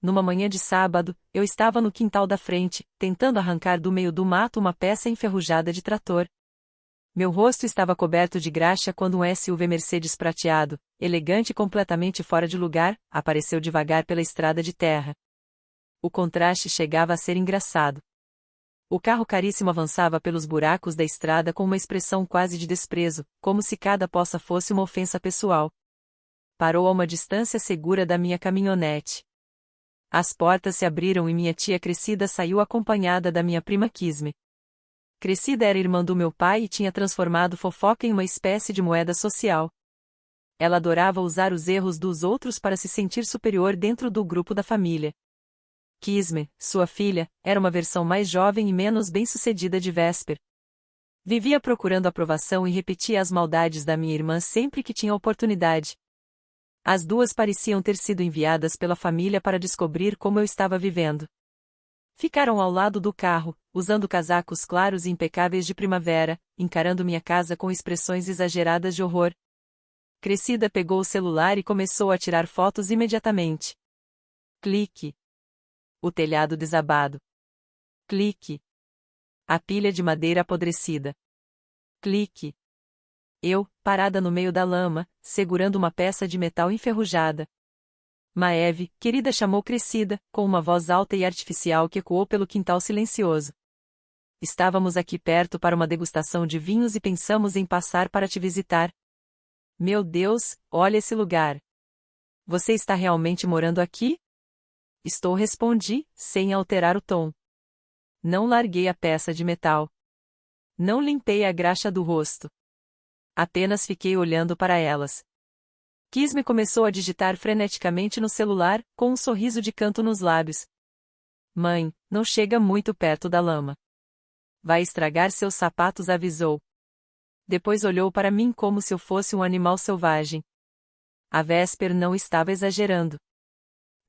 Numa manhã de sábado, eu estava no quintal da frente, tentando arrancar do meio do mato uma peça enferrujada de trator. Meu rosto estava coberto de graxa quando um SUV Mercedes prateado, elegante e completamente fora de lugar, apareceu devagar pela estrada de terra. O contraste chegava a ser engraçado. O carro caríssimo avançava pelos buracos da estrada com uma expressão quase de desprezo, como se cada poça fosse uma ofensa pessoal. Parou a uma distância segura da minha caminhonete. As portas se abriram e minha tia Crescida saiu acompanhada da minha prima Kisme. Crescida era irmã do meu pai e tinha transformado fofoca em uma espécie de moeda social. Ela adorava usar os erros dos outros para se sentir superior dentro do grupo da família. Kisme, sua filha, era uma versão mais jovem e menos bem-sucedida de Vesper. Vivia procurando aprovação e repetia as maldades da minha irmã sempre que tinha oportunidade. As duas pareciam ter sido enviadas pela família para descobrir como eu estava vivendo. Ficaram ao lado do carro, usando casacos claros e impecáveis de primavera, encarando minha casa com expressões exageradas de horror. Crescida pegou o celular e começou a tirar fotos imediatamente. Clique. O telhado desabado. Clique. A pilha de madeira apodrecida. Clique. Eu, parada no meio da lama, segurando uma peça de metal enferrujada. Maeve, querida, chamou Crescida, com uma voz alta e artificial que ecoou pelo quintal silencioso. Estávamos aqui perto para uma degustação de vinhos e pensamos em passar para te visitar. Meu Deus, olha esse lugar. Você está realmente morando aqui? Estou, respondi, sem alterar o tom. Não larguei a peça de metal. Não limpei a graxa do rosto. Apenas fiquei olhando para elas. Kisme começou a digitar freneticamente no celular, com um sorriso de canto nos lábios. Mãe, não chega muito perto da lama. Vai estragar seus sapatos, avisou. Depois olhou para mim como se eu fosse um animal selvagem. A Vesper não estava exagerando.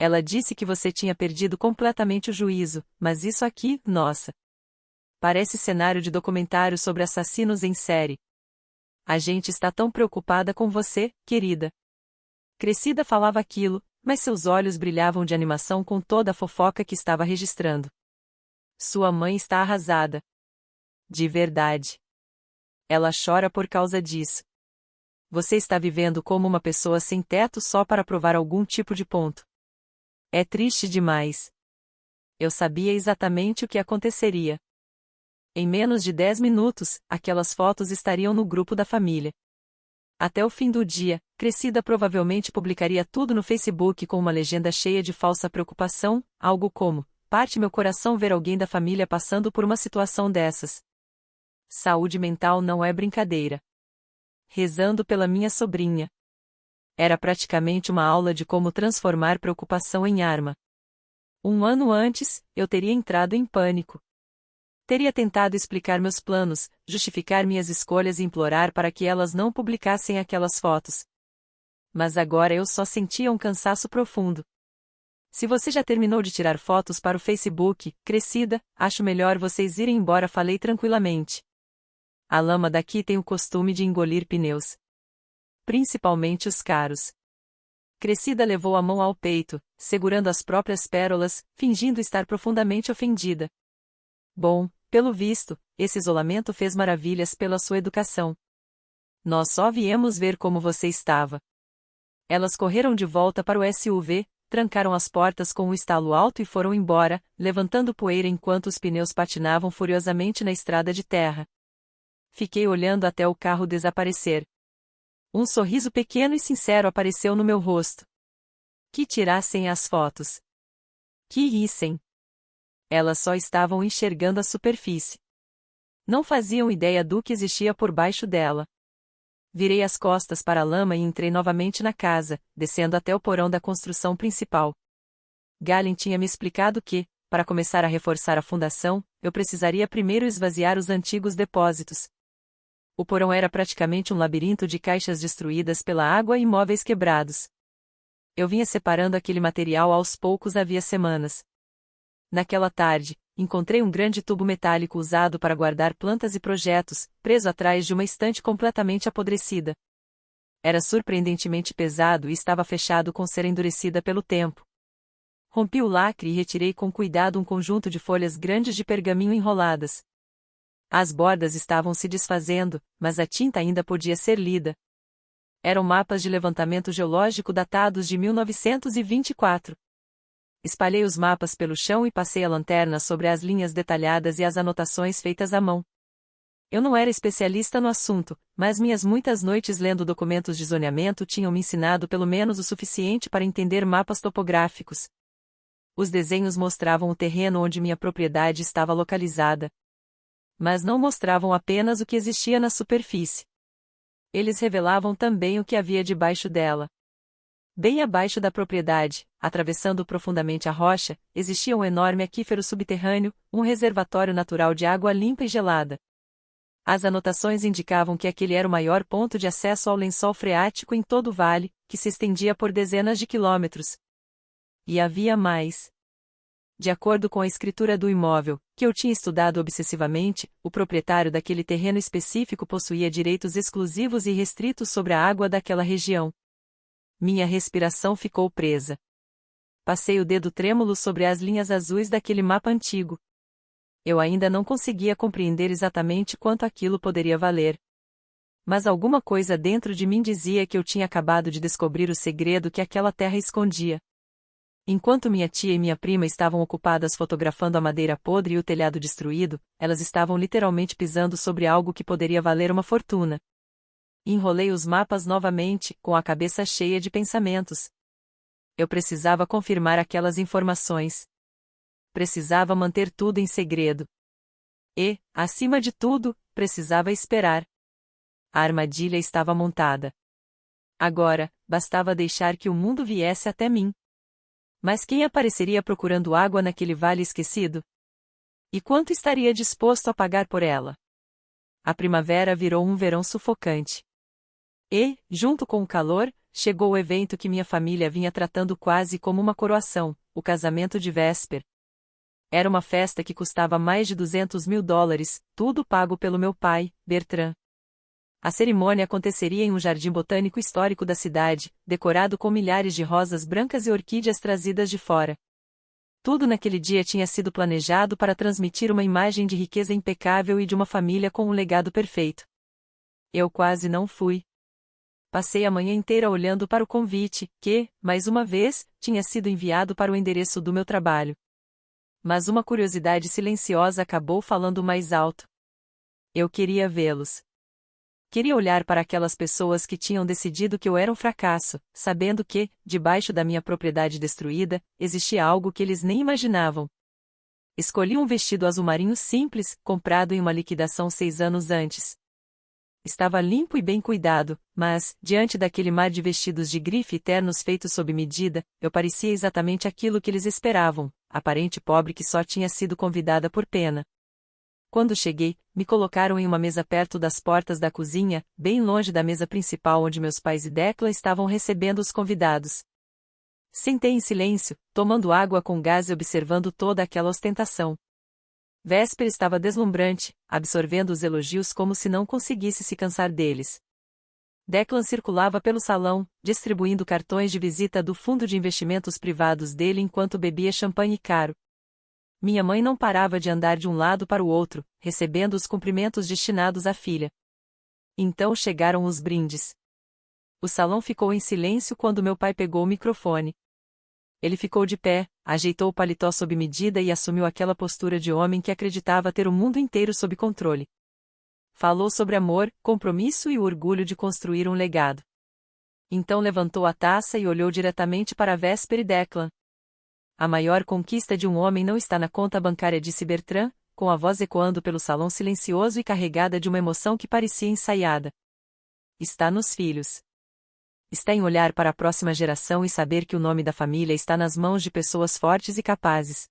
Ela disse que você tinha perdido completamente o juízo, mas isso aqui, nossa. Parece cenário de documentário sobre assassinos em série. A gente está tão preocupada com você, querida. Crescida falava aquilo, mas seus olhos brilhavam de animação com toda a fofoca que estava registrando. Sua mãe está arrasada. De verdade. Ela chora por causa disso. Você está vivendo como uma pessoa sem teto só para provar algum tipo de ponto. É triste demais. Eu sabia exatamente o que aconteceria. Em menos de 10 minutos, aquelas fotos estariam no grupo da família. Até o fim do dia, Crescida provavelmente publicaria tudo no Facebook com uma legenda cheia de falsa preocupação, algo como: parte meu coração ver alguém da família passando por uma situação dessas. Saúde mental não é brincadeira. Rezando pela minha sobrinha. Era praticamente uma aula de como transformar preocupação em arma. 1 ano antes, eu teria entrado em pânico. Teria tentado explicar meus planos, justificar minhas escolhas e implorar para que elas não publicassem aquelas fotos. Mas agora eu só sentia um cansaço profundo. Se você já terminou de tirar fotos para o Facebook, Crescida, acho melhor vocês irem embora, falei tranquilamente. A lama daqui tem o costume de engolir pneus. Principalmente os caros. Crescida levou a mão ao peito, segurando as próprias pérolas, fingindo estar profundamente ofendida. Bom, pelo visto, esse isolamento fez maravilhas pela sua educação. Nós só viemos ver como você estava. Elas correram de volta para o SUV, trancaram as portas com um estalo alto e foram embora, levantando poeira enquanto os pneus patinavam furiosamente na estrada de terra. Fiquei olhando até o carro desaparecer. Um sorriso pequeno e sincero apareceu no meu rosto. Que tirassem as fotos. Que rissem. Elas só estavam enxergando a superfície. Não faziam ideia do que existia por baixo dela. Virei as costas para a lama e entrei novamente na casa, descendo até o porão da construção principal. Galen tinha me explicado que, para começar a reforçar a fundação, eu precisaria primeiro esvaziar os antigos depósitos. O porão era praticamente um labirinto de caixas destruídas pela água e móveis quebrados. Eu vinha separando aquele material aos poucos havia semanas. Naquela tarde, encontrei um grande tubo metálico usado para guardar plantas e projetos, preso atrás de uma estante completamente apodrecida. Era surpreendentemente pesado e estava fechado com cera endurecida pelo tempo. Rompi o lacre e retirei com cuidado um conjunto de folhas grandes de pergaminho enroladas. As bordas estavam se desfazendo, mas a tinta ainda podia ser lida. Eram mapas de levantamento geológico datados de 1924. Espalhei os mapas pelo chão e passei a lanterna sobre as linhas detalhadas e as anotações feitas à mão. Eu não era especialista no assunto, mas minhas muitas noites lendo documentos de zoneamento tinham me ensinado pelo menos o suficiente para entender mapas topográficos. Os desenhos mostravam o terreno onde minha propriedade estava localizada. Mas não mostravam apenas o que existia na superfície. Eles revelavam também o que havia debaixo dela. Bem abaixo da propriedade, atravessando profundamente a rocha, existia um enorme aquífero subterrâneo, um reservatório natural de água limpa e gelada. As anotações indicavam que aquele era o maior ponto de acesso ao lençol freático em todo o vale, que se estendia por dezenas de quilômetros. E havia mais. De acordo com a escritura do imóvel, que eu tinha estudado obsessivamente, o proprietário daquele terreno específico possuía direitos exclusivos e restritos sobre a água daquela região. Minha respiração ficou presa. Passei o dedo trêmulo sobre as linhas azuis daquele mapa antigo. Eu ainda não conseguia compreender exatamente quanto aquilo poderia valer. Mas alguma coisa dentro de mim dizia que eu tinha acabado de descobrir o segredo que aquela terra escondia. Enquanto minha tia e minha prima estavam ocupadas fotografando a madeira podre e o telhado destruído, elas estavam literalmente pisando sobre algo que poderia valer uma fortuna. Enrolei os mapas novamente, com a cabeça cheia de pensamentos. Eu precisava confirmar aquelas informações. Precisava manter tudo em segredo. E, acima de tudo, precisava esperar. A armadilha estava montada. Agora, bastava deixar que o mundo viesse até mim. Mas quem apareceria procurando água naquele vale esquecido? E quanto estaria disposto a pagar por ela? A primavera virou um verão sufocante. E, junto com o calor, chegou o evento que minha família vinha tratando quase como uma coroação, o casamento de Vesper. Era uma festa que custava mais de $200.000, tudo pago pelo meu pai, Bertrand. A cerimônia aconteceria em um jardim botânico histórico da cidade, decorado com milhares de rosas brancas e orquídeas trazidas de fora. Tudo naquele dia tinha sido planejado para transmitir uma imagem de riqueza impecável e de uma família com um legado perfeito. Eu quase não fui. Passei a manhã inteira olhando para o convite, que, mais uma vez, tinha sido enviado para o endereço do meu trabalho. Mas uma curiosidade silenciosa acabou falando mais alto. Eu queria vê-los. Queria olhar para aquelas pessoas que tinham decidido que eu era um fracasso, sabendo que, debaixo da minha propriedade destruída, existia algo que eles nem imaginavam. Escolhi um vestido azul marinho simples, comprado em uma liquidação 6 anos antes. Estava limpo e bem cuidado, mas, diante daquele mar de vestidos de grife e ternos feitos sob medida, eu parecia exatamente aquilo que eles esperavam, a parente pobre que só tinha sido convidada por pena. Quando cheguei, me colocaram em uma mesa perto das portas da cozinha, bem longe da mesa principal onde meus pais e Declan estavam recebendo os convidados. Sentei em silêncio, tomando água com gás e observando toda aquela ostentação. Vesper estava deslumbrante, absorvendo os elogios como se não conseguisse se cansar deles. Declan circulava pelo salão, distribuindo cartões de visita do fundo de investimentos privados dele enquanto bebia champanhe caro. Minha mãe não parava de andar de um lado para o outro, recebendo os cumprimentos destinados à filha. Então chegaram os brindes. O salão ficou em silêncio quando meu pai pegou o microfone. Ele ficou de pé, ajeitou o paletó sob medida e assumiu aquela postura de homem que acreditava ter o mundo inteiro sob controle. Falou sobre amor, compromisso e o orgulho de construir um legado. Então levantou a taça e olhou diretamente para Vesper e Declan. A maior conquista de um homem não está na conta bancária, disse Bertrand, com a voz ecoando pelo salão silencioso e carregada de uma emoção que parecia ensaiada. Está nos filhos. Está em olhar para a próxima geração e saber que o nome da família está nas mãos de pessoas fortes e capazes.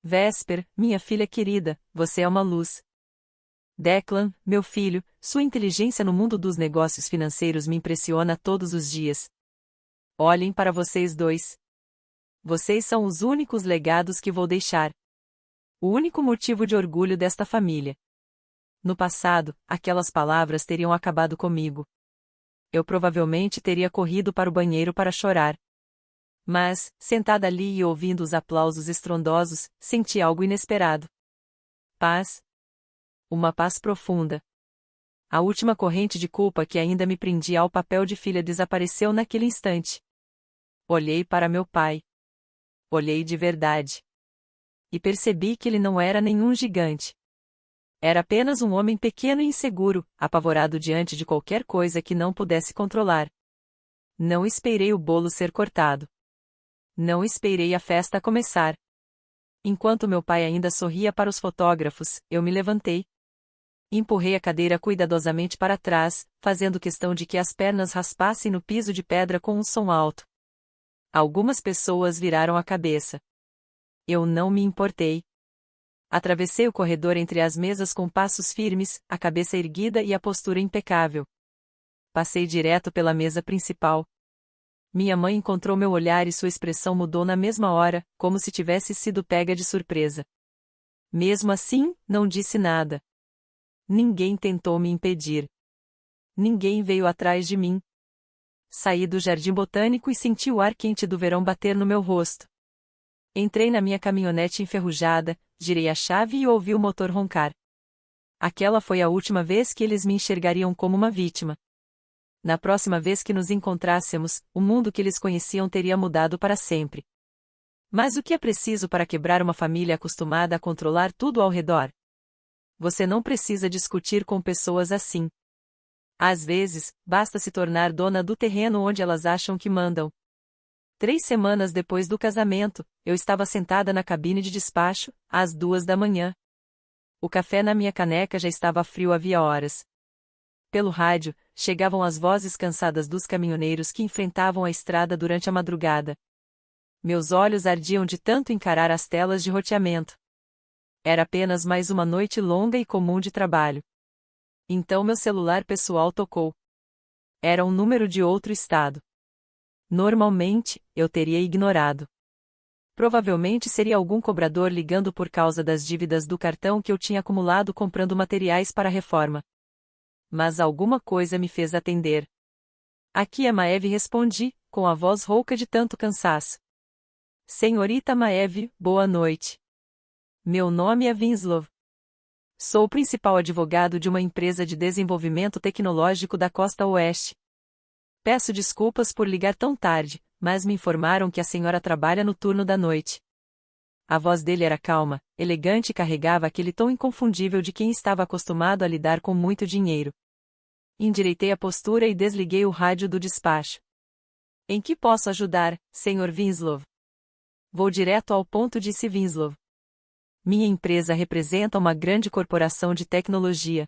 Vesper, minha filha querida, você é uma luz. Declan, meu filho, sua inteligência no mundo dos negócios financeiros me impressiona todos os dias. Olhem para vocês dois. Vocês são os únicos legados que vou deixar. O único motivo de orgulho desta família. No passado, aquelas palavras teriam acabado comigo. Eu provavelmente teria corrido para o banheiro para chorar. Mas, sentada ali e ouvindo os aplausos estrondosos, senti algo inesperado. Paz. Uma paz profunda. A última corrente de culpa que ainda me prendia ao papel de filha desapareceu naquele instante. Olhei para meu pai. Olhei de verdade. E percebi que ele não era nenhum gigante. Era apenas um homem pequeno e inseguro, apavorado diante de qualquer coisa que não pudesse controlar. Não esperei o bolo ser cortado. Não esperei a festa começar. Enquanto meu pai ainda sorria para os fotógrafos, eu me levantei. Empurrei a cadeira cuidadosamente para trás, fazendo questão de que as pernas raspassem no piso de pedra com um som alto. Algumas pessoas viraram a cabeça. Eu não me importei. Atravessei o corredor entre as mesas com passos firmes, a cabeça erguida e a postura impecável. Passei direto pela mesa principal. Minha mãe encontrou meu olhar e sua expressão mudou na mesma hora, como se tivesse sido pega de surpresa. Mesmo assim, não disse nada. Ninguém tentou me impedir. Ninguém veio atrás de mim. Saí do jardim botânico e senti o ar quente do verão bater no meu rosto. Entrei na minha caminhonete enferrujada, girei a chave e ouvi o motor roncar. Aquela foi a última vez que eles me enxergariam como uma vítima. Na próxima vez que nos encontrássemos, o mundo que eles conheciam teria mudado para sempre. Mas o que é preciso para quebrar uma família acostumada a controlar tudo ao redor? Você não precisa discutir com pessoas assim. Às vezes, basta se tornar dona do terreno onde elas acham que mandam. 3 semanas depois do casamento, eu estava sentada na cabine de despacho, às 2 da manhã. O café na minha caneca já estava frio havia horas. Pelo rádio, chegavam as vozes cansadas dos caminhoneiros que enfrentavam a estrada durante a madrugada. Meus olhos ardiam de tanto encarar as telas de roteamento. Era apenas mais uma noite longa e comum de trabalho. Então meu celular pessoal tocou. Era um número de outro estado. Normalmente, eu teria ignorado. Provavelmente seria algum cobrador ligando por causa das dívidas do cartão que eu tinha acumulado comprando materiais para a reforma. Mas alguma coisa me fez atender. Aqui é Maeve, respondi, com a voz rouca de tanto cansaço. Senhorita Maeve, boa noite. Meu nome é Winslow. Sou o principal advogado de uma empresa de desenvolvimento tecnológico da costa oeste. Peço desculpas por ligar tão tarde, mas me informaram que a senhora trabalha no turno da noite. A voz dele era calma, elegante e carregava aquele tom inconfundível de quem estava acostumado a lidar com muito dinheiro. Endireitei a postura e desliguei o rádio do despacho. Em que posso ajudar, Sr. Winslow? Vou direto ao ponto, disse Winslow. Minha empresa representa uma grande corporação de tecnologia.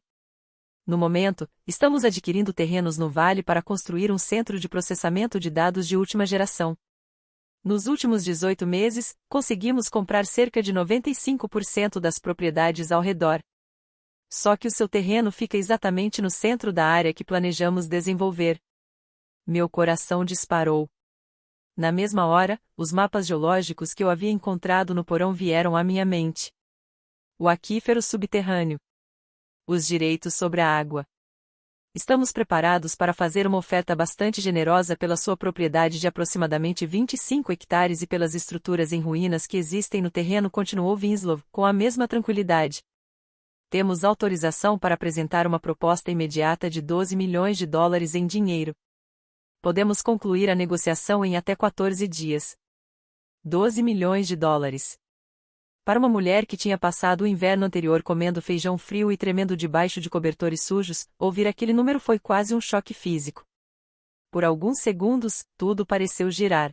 No momento, estamos adquirindo terrenos no Vale para construir um centro de processamento de dados de última geração. Nos últimos 18 meses, conseguimos comprar cerca de 95% das propriedades ao redor. Só que o seu terreno fica exatamente no centro da área que planejamos desenvolver. Meu coração disparou. Na mesma hora, os mapas geológicos que eu havia encontrado no porão vieram à minha mente. O aquífero subterrâneo. Os direitos sobre a água. Estamos preparados para fazer uma oferta bastante generosa pela sua propriedade de aproximadamente 25 hectares e pelas estruturas em ruínas que existem no terreno, continuou Winslow, com a mesma tranquilidade. Temos autorização para apresentar uma proposta imediata de 12 milhões de dólares em dinheiro. Podemos concluir a negociação em até 14 dias. 12 milhões de dólares. Para uma mulher que tinha passado o inverno anterior comendo feijão frio e tremendo debaixo de cobertores sujos, ouvir aquele número foi quase um choque físico. Por alguns segundos, tudo pareceu girar.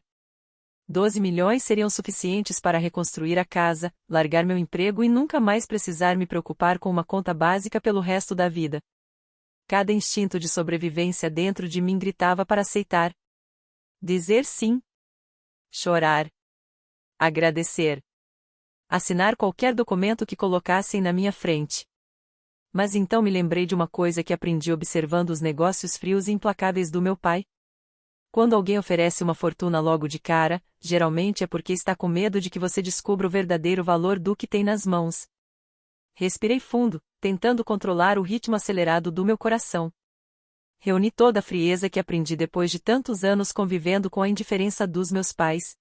12 milhões seriam suficientes para reconstruir a casa, largar meu emprego e nunca mais precisar me preocupar com uma conta básica pelo resto da vida. Cada instinto de sobrevivência dentro de mim gritava para aceitar. Dizer sim. Chorar. Agradecer. Assinar qualquer documento que colocassem na minha frente. Mas então me lembrei de uma coisa que aprendi observando os negócios frios e implacáveis do meu pai. Quando alguém oferece uma fortuna logo de cara, geralmente é porque está com medo de que você descubra o verdadeiro valor do que tem nas mãos. Respirei fundo, tentando controlar o ritmo acelerado do meu coração. Reuni toda a frieza que aprendi depois de tantos anos convivendo com a indiferença dos meus pais.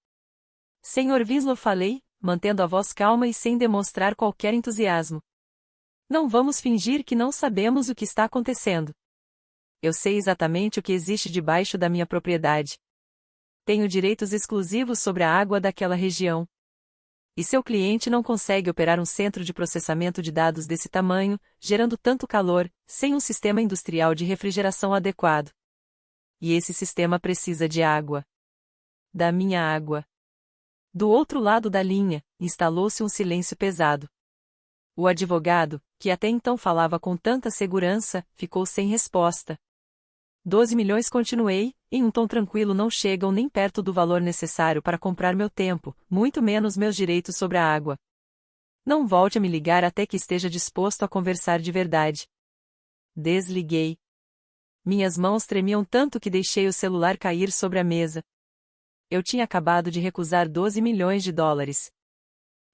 Sr. Winslow, falei, mantendo a voz calma e sem demonstrar qualquer entusiasmo. Não vamos fingir que não sabemos o que está acontecendo. Eu sei exatamente o que existe debaixo da minha propriedade. Tenho direitos exclusivos sobre a água daquela região. E seu cliente não consegue operar um centro de processamento de dados desse tamanho, gerando tanto calor, sem um sistema industrial de refrigeração adequado. E esse sistema precisa de água. Da minha água. Do outro lado da linha, instalou-se um silêncio pesado. O advogado, que até então falava com tanta segurança, ficou sem resposta. 12 milhões, continuei, em um tom tranquilo, não chegam nem perto do valor necessário para comprar meu tempo, muito menos meus direitos sobre a água. Não volte a me ligar até que esteja disposto a conversar de verdade. Desliguei. Minhas mãos tremiam tanto que deixei o celular cair sobre a mesa. Eu tinha acabado de recusar 12 milhões de dólares.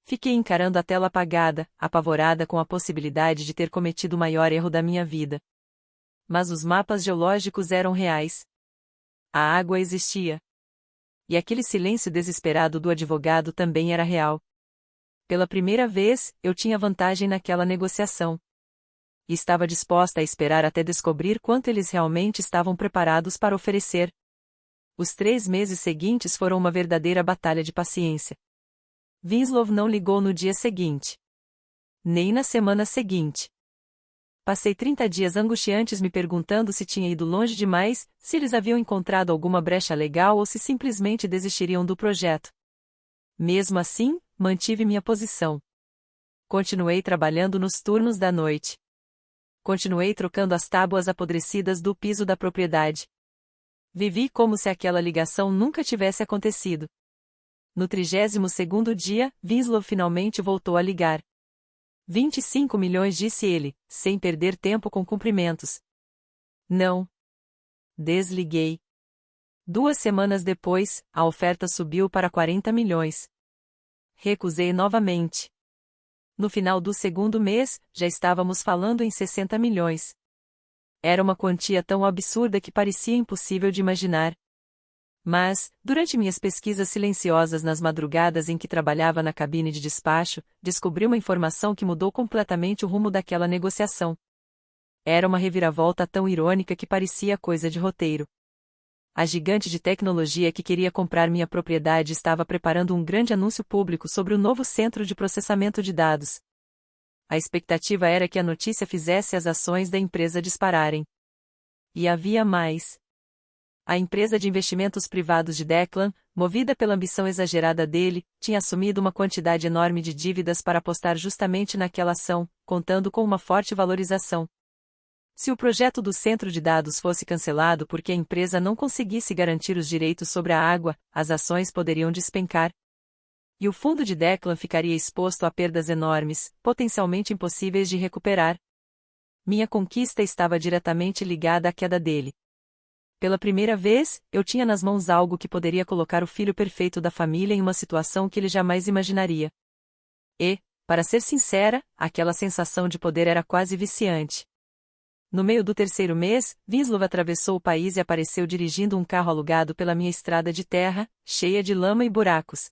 Fiquei encarando a tela apagada, apavorada com a possibilidade de ter cometido o maior erro da minha vida. Mas os mapas geológicos eram reais. A água existia. E aquele silêncio desesperado do advogado também era real. Pela primeira vez, eu tinha vantagem naquela negociação. E estava disposta a esperar até descobrir quanto eles realmente estavam preparados para oferecer. Os 3 meses seguintes foram uma verdadeira batalha de paciência. Winslow não ligou no dia seguinte. Nem na semana seguinte. Passei 30 dias angustiantes me perguntando se tinha ido longe demais, se eles haviam encontrado alguma brecha legal ou se simplesmente desistiriam do projeto. Mesmo assim, mantive minha posição. Continuei trabalhando nos turnos da noite. Continuei trocando as tábuas apodrecidas do piso da propriedade. Vivi como se aquela ligação nunca tivesse acontecido. No 32º dia, Winslow finalmente voltou a ligar. 25 milhões, disse ele, sem perder tempo com cumprimentos. Não. Desliguei. 2 semanas depois, a oferta subiu para 40 milhões. Recusei novamente. No final do segundo mês, já estávamos falando em 60 milhões. Era uma quantia tão absurda que parecia impossível de imaginar. Mas, durante minhas pesquisas silenciosas nas madrugadas em que trabalhava na cabine de despacho, descobri uma informação que mudou completamente o rumo daquela negociação. Era uma reviravolta tão irônica que parecia coisa de roteiro. A gigante de tecnologia que queria comprar minha propriedade estava preparando um grande anúncio público sobre o novo centro de processamento de dados. A expectativa era que a notícia fizesse as ações da empresa dispararem. E havia mais. A empresa de investimentos privados de Declan, movida pela ambição exagerada dele, tinha assumido uma quantidade enorme de dívidas para apostar justamente naquela ação, contando com uma forte valorização. Se o projeto do centro de dados fosse cancelado porque a empresa não conseguisse garantir os direitos sobre a água, as ações poderiam despencar. E o fundo de Declan ficaria exposto a perdas enormes, potencialmente impossíveis de recuperar. Minha conquista estava diretamente ligada à queda dele. Pela primeira vez, eu tinha nas mãos algo que poderia colocar o filho perfeito da família em uma situação que ele jamais imaginaria. E, para ser sincera, aquela sensação de poder era quase viciante. No meio do terceiro mês, Winslow atravessou o país e apareceu dirigindo um carro alugado pela minha estrada de terra, cheia de lama e buracos.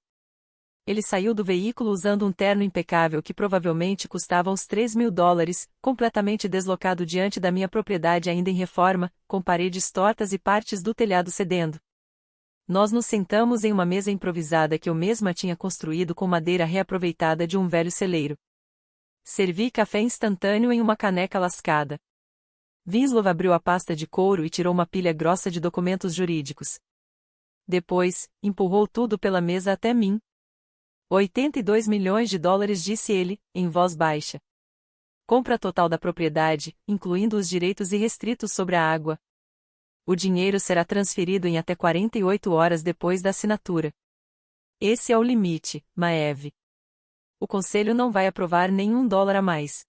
Ele saiu do veículo usando um terno impecável que provavelmente custava uns $3.000, completamente deslocado diante da minha propriedade ainda em reforma, com paredes tortas e partes do telhado cedendo. Nós nos sentamos em uma mesa improvisada que eu mesma tinha construído com madeira reaproveitada de um velho celeiro. Servi café instantâneo em uma caneca lascada. Winslow abriu a pasta de couro e tirou uma pilha grossa de documentos jurídicos. Depois, empurrou tudo pela mesa até mim. 82 milhões de dólares, disse ele, em voz baixa. Compra total da propriedade, incluindo os direitos irrestritos sobre a água. O dinheiro será transferido em até 48 horas depois da assinatura. Esse é o limite, Maeve. O conselho não vai aprovar nenhum dólar a mais.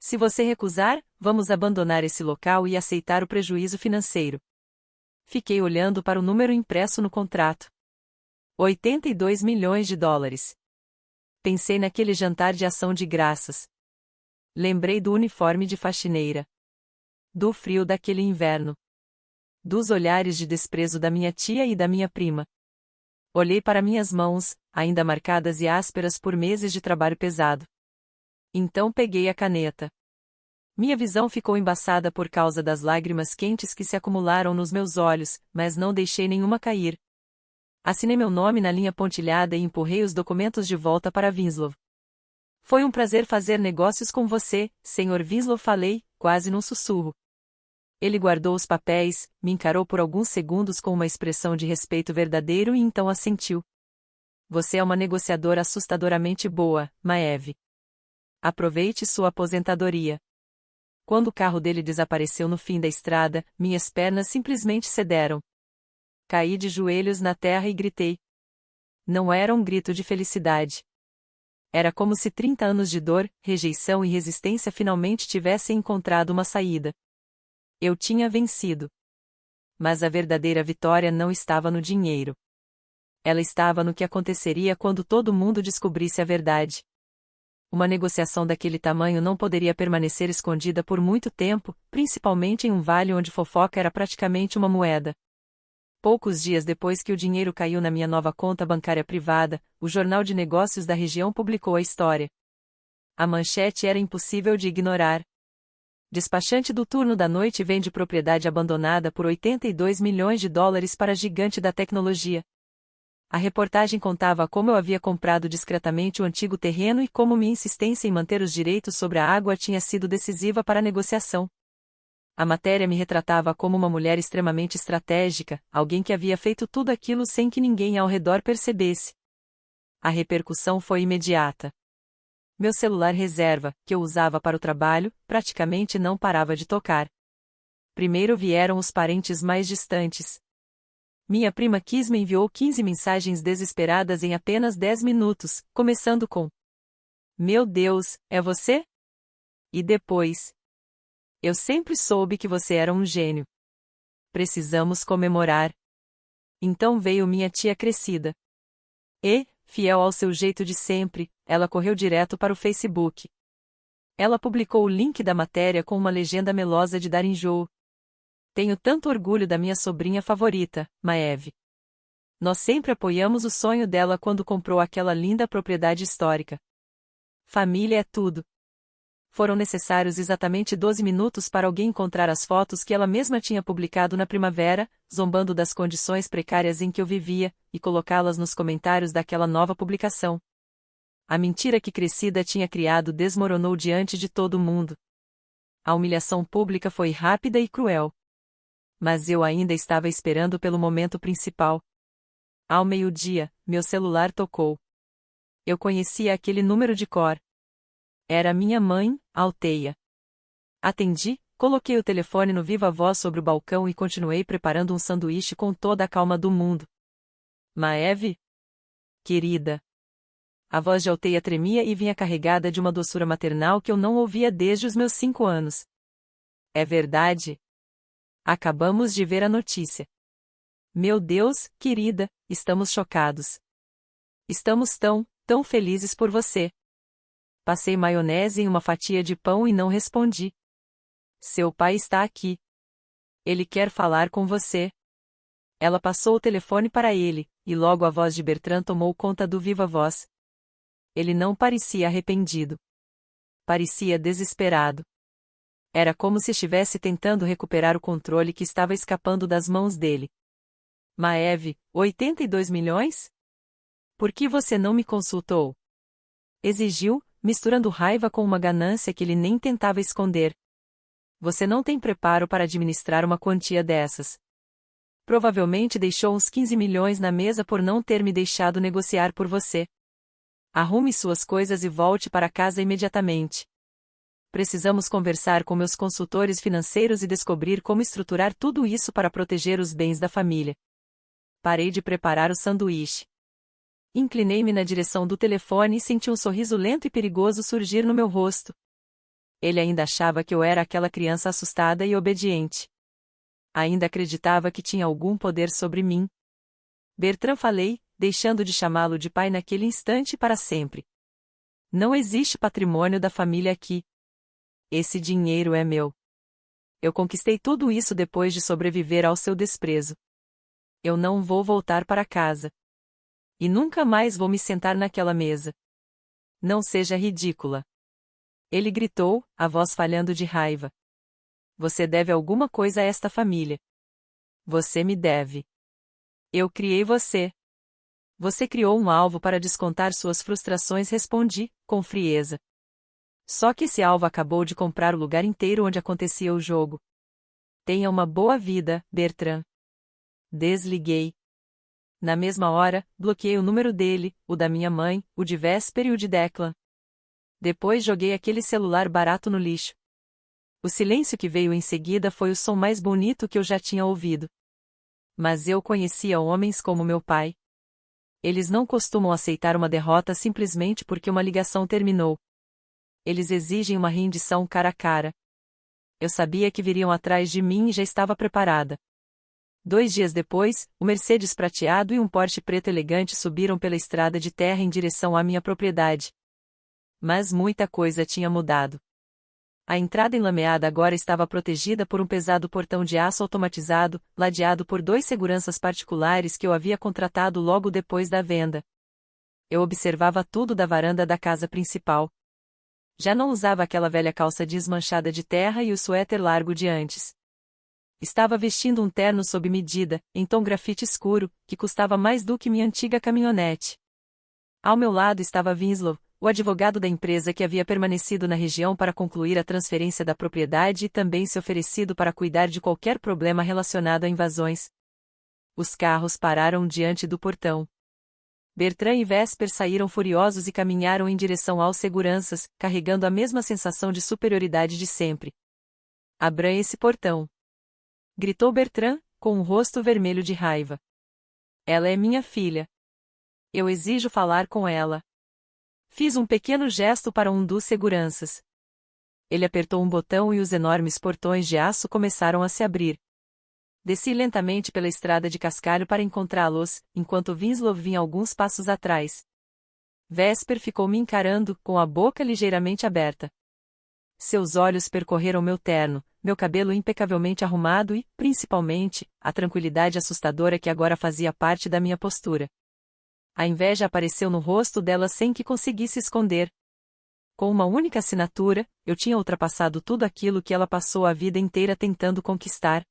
Se você recusar, vamos abandonar esse local e aceitar o prejuízo financeiro. Fiquei olhando para o número impresso no contrato. 82 milhões de dólares. Pensei naquele jantar de ação de graças. Lembrei do uniforme de faxineira. Do frio daquele inverno. Dos olhares de desprezo da minha tia e da minha prima. Olhei para minhas mãos, ainda marcadas e ásperas por meses de trabalho pesado. Então peguei a caneta. Minha visão ficou embaçada por causa das lágrimas quentes que se acumularam nos meus olhos, mas não deixei nenhuma cair. Assinei meu nome na linha pontilhada e empurrei os documentos de volta para Winslow. Foi um prazer fazer negócios com você, Sr. Winslow, falei, quase num sussurro. Ele guardou os papéis, me encarou por alguns segundos com uma expressão de respeito verdadeiro e então assentiu. Você é uma negociadora assustadoramente boa, Maeve. Aproveite sua aposentadoria. Quando o carro dele desapareceu no fim da estrada, minhas pernas simplesmente cederam. Caí de joelhos na terra e gritei. Não era um grito de felicidade. Era como se 30 anos de dor, rejeição e resistência finalmente tivessem encontrado uma saída. Eu tinha vencido. Mas a verdadeira vitória não estava no dinheiro. Ela estava no que aconteceria quando todo mundo descobrisse a verdade. Uma negociação daquele tamanho não poderia permanecer escondida por muito tempo, principalmente em um vale onde fofoca era praticamente uma moeda. Poucos dias depois que o dinheiro caiu na minha nova conta bancária privada, o Jornal de Negócios da região publicou a história. A manchete era impossível de ignorar. Despachante do turno da noite vende propriedade abandonada por 82 milhões de dólares para gigante da tecnologia. A reportagem contava como eu havia comprado discretamente o antigo terreno e como minha insistência em manter os direitos sobre a água tinha sido decisiva para a negociação. A matéria me retratava como uma mulher extremamente estratégica, alguém que havia feito tudo aquilo sem que ninguém ao redor percebesse. A repercussão foi imediata. Meu celular reserva, que eu usava para o trabalho, praticamente não parava de tocar. Primeiro vieram os parentes mais distantes. Minha prima Kiss me enviou 15 mensagens desesperadas em apenas 10 minutos, começando com: Meu Deus, é você? E depois: Eu sempre soube que você era um gênio. Precisamos comemorar. Então veio minha tia crescida. E, fiel ao seu jeito de sempre, ela correu direto para o Facebook. Ela publicou o link da matéria com uma legenda melosa de dar enjoo. Tenho tanto orgulho da minha sobrinha favorita, Maeve. Nós sempre apoiamos o sonho dela quando comprou aquela linda propriedade histórica. Família é tudo. Foram necessários exatamente 12 minutos para alguém encontrar as fotos que ela mesma tinha publicado na primavera, zombando das condições precárias em que eu vivia, e colocá-las nos comentários daquela nova publicação. A mentira que Crescida tinha criado desmoronou diante de todo mundo. A humilhação pública foi rápida e cruel. Mas eu ainda estava esperando pelo momento principal. Ao meio-dia, meu celular tocou. Eu conhecia aquele número de cor. Era minha mãe, Alteia. Atendi, coloquei o telefone no viva voz sobre o balcão e continuei preparando um sanduíche com toda a calma do mundo. Maeve? Querida. A voz de Alteia tremia e vinha carregada de uma doçura maternal que eu não ouvia desde os meus 5 anos. É verdade? Acabamos de ver a notícia. Meu Deus, querida, estamos chocados. Estamos tão felizes por você. Passei maionese em uma fatia de pão e não respondi. Seu pai está aqui. Ele quer falar com você. Ela passou o telefone para ele, e logo a voz de Bertrand tomou conta do viva voz. Ele não parecia arrependido. Parecia desesperado. Era como se estivesse tentando recuperar o controle que estava escapando das mãos dele. Maeve, 82 milhões? Por que você não me consultou? Exigiu, misturando raiva com uma ganância que ele nem tentava esconder. Você não tem preparo para administrar uma quantia dessas. Provavelmente deixou uns 15 milhões na mesa por não ter me deixado negociar por você. Arrume suas coisas e volte para casa imediatamente. Precisamos conversar com meus consultores financeiros e descobrir como estruturar tudo isso para proteger os bens da família. Parei de preparar o sanduíche. Inclinei-me na direção do telefone e senti um sorriso lento e perigoso surgir no meu rosto. Ele ainda achava que eu era aquela criança assustada e obediente. Ainda acreditava que tinha algum poder sobre mim. Bertrand, falei, deixando de chamá-lo de pai naquele instante para sempre. Não existe patrimônio da família aqui. Esse dinheiro é meu. Eu conquistei tudo isso depois de sobreviver ao seu desprezo. Eu não vou voltar para casa. E nunca mais vou me sentar naquela mesa. Não seja ridícula. Ele gritou, a voz falhando de raiva. Você deve alguma coisa a esta família. Você me deve. Eu criei você. Você criou um alvo para descontar suas frustrações, respondi, com frieza. Só que esse alvo acabou de comprar o lugar inteiro onde acontecia o jogo. Tenha uma boa vida, Bertrand. Desliguei. Na mesma hora, bloqueei o número dele, o da minha mãe, o de Vesper e o de Declan. Depois joguei aquele celular barato no lixo. O silêncio que veio em seguida foi o som mais bonito que eu já tinha ouvido. Mas eu conhecia homens como meu pai. Eles não costumam aceitar uma derrota simplesmente porque uma ligação terminou. Eles exigem uma rendição cara a cara. Eu sabia que viriam atrás de mim e já estava preparada. 2 dias depois, o Mercedes prateado e um Porsche preto elegante subiram pela estrada de terra em direção à minha propriedade. Mas muita coisa tinha mudado. A entrada enlameada agora estava protegida por um pesado portão de aço automatizado, ladeado por 2 seguranças particulares que eu havia contratado logo depois da venda. Eu observava tudo da varanda da casa principal. Já não usava aquela velha calça jeans manchada de terra e o suéter largo de antes. Estava vestindo um terno sob medida, em tom grafite escuro, que custava mais do que minha antiga caminhonete. Ao meu lado estava Winslow, o advogado da empresa que havia permanecido na região para concluir a transferência da propriedade e também se oferecido para cuidar de qualquer problema relacionado a invasões. Os carros pararam diante do portão. Bertrand e Vesper saíram furiosos e caminharam em direção aos seguranças, carregando a mesma sensação de superioridade de sempre. Abra esse portão! Gritou Bertrand, com o rosto vermelho de raiva. Ela é minha filha. Eu exijo falar com ela. Fiz um pequeno gesto para um dos seguranças. Ele apertou um botão e os enormes portões de aço começaram a se abrir. Desci lentamente pela estrada de cascalho para encontrá-los, enquanto Winslow vinha alguns passos atrás. Vesper ficou me encarando, com a boca ligeiramente aberta. Seus olhos percorreram meu terno, meu cabelo impecavelmente arrumado e, principalmente, a tranquilidade assustadora que agora fazia parte da minha postura. A inveja apareceu no rosto dela sem que conseguisse esconder. Com uma única assinatura, eu tinha ultrapassado tudo aquilo que ela passou a vida inteira tentando conquistar.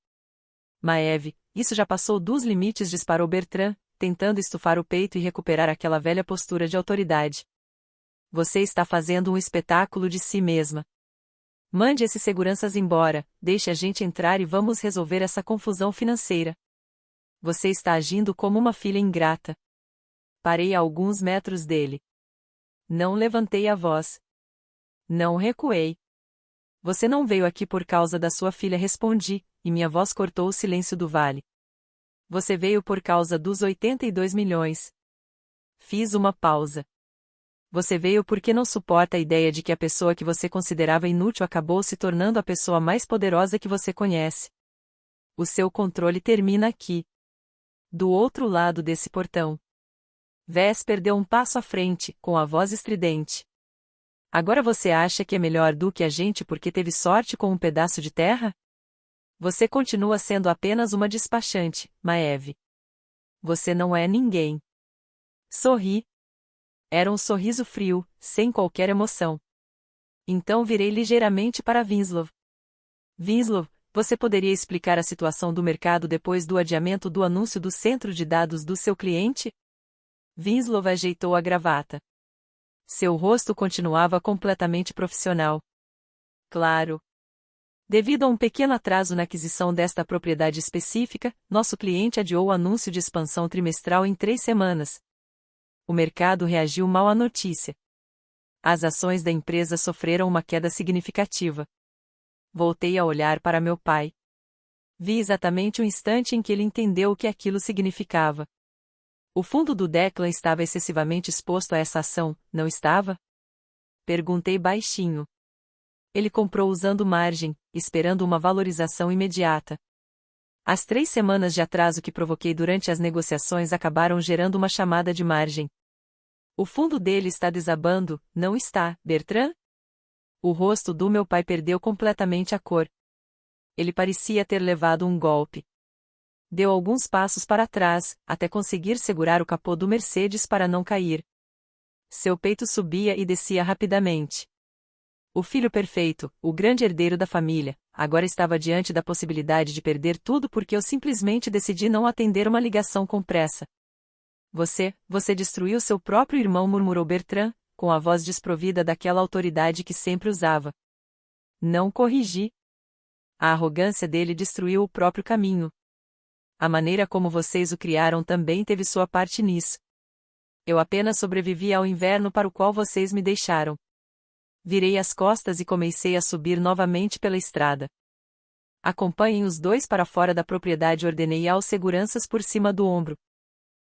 Maeve, isso já passou dos limites, disparou Bertrand, tentando estufar o peito e recuperar aquela velha postura de autoridade. Você está fazendo um espetáculo de si mesma. Mande esses seguranças embora, deixe a gente entrar e vamos resolver essa confusão financeira. Você está agindo como uma filha ingrata. Parei a alguns metros dele. Não levantei a voz. Não recuei. Você não veio aqui por causa da sua filha, respondi, e minha voz cortou o silêncio do vale. Você veio por causa dos 82 milhões. Fiz uma pausa. Você veio porque não suporta a ideia de que a pessoa que você considerava inútil acabou se tornando a pessoa mais poderosa que você conhece. O seu controle termina aqui. Do outro lado desse portão. Vesper deu um passo à frente, com a voz estridente. Agora você acha que é melhor do que a gente porque teve sorte com um pedaço de terra? Você continua sendo apenas uma despachante, Maeve. Você não é ninguém. Sorri. Era um sorriso frio, sem qualquer emoção. Então virei ligeiramente para Winslow. Winslow, você poderia explicar a situação do mercado depois do adiamento do anúncio do centro de dados do seu cliente? Winslow ajeitou a gravata. Seu rosto continuava completamente profissional. Claro. Devido a um pequeno atraso na aquisição desta propriedade específica, nosso cliente adiou o anúncio de expansão trimestral em 3 semanas. O mercado reagiu mal à notícia. As ações da empresa sofreram uma queda significativa. Voltei a olhar para meu pai. Vi exatamente o instante em que ele entendeu o que aquilo significava. O fundo do Declan estava excessivamente exposto a essa ação, não estava? Perguntei baixinho. Ele comprou usando margem, esperando uma valorização imediata. As 3 semanas de atraso que provoquei durante as negociações acabaram gerando uma chamada de margem. O fundo dele está desabando, não está, Bertrand? O rosto do meu pai perdeu completamente a cor. Ele parecia ter levado um golpe. Deu alguns passos para trás, até conseguir segurar o capô do Mercedes para não cair. Seu peito subia e descia rapidamente. O filho perfeito, o grande herdeiro da família, agora estava diante da possibilidade de perder tudo porque eu simplesmente decidi não atender uma ligação com pressa. Você destruiu seu próprio irmão, murmurou Bertrand, com a voz desprovida daquela autoridade que sempre usava. Não corrigi. A arrogância dele destruiu o próprio caminho. A maneira como vocês o criaram também teve sua parte nisso. Eu apenas sobrevivi ao inverno para o qual vocês me deixaram. Virei as costas e comecei a subir novamente pela estrada. Acompanhem os dois para fora da propriedade, ordenei aos seguranças por cima do ombro.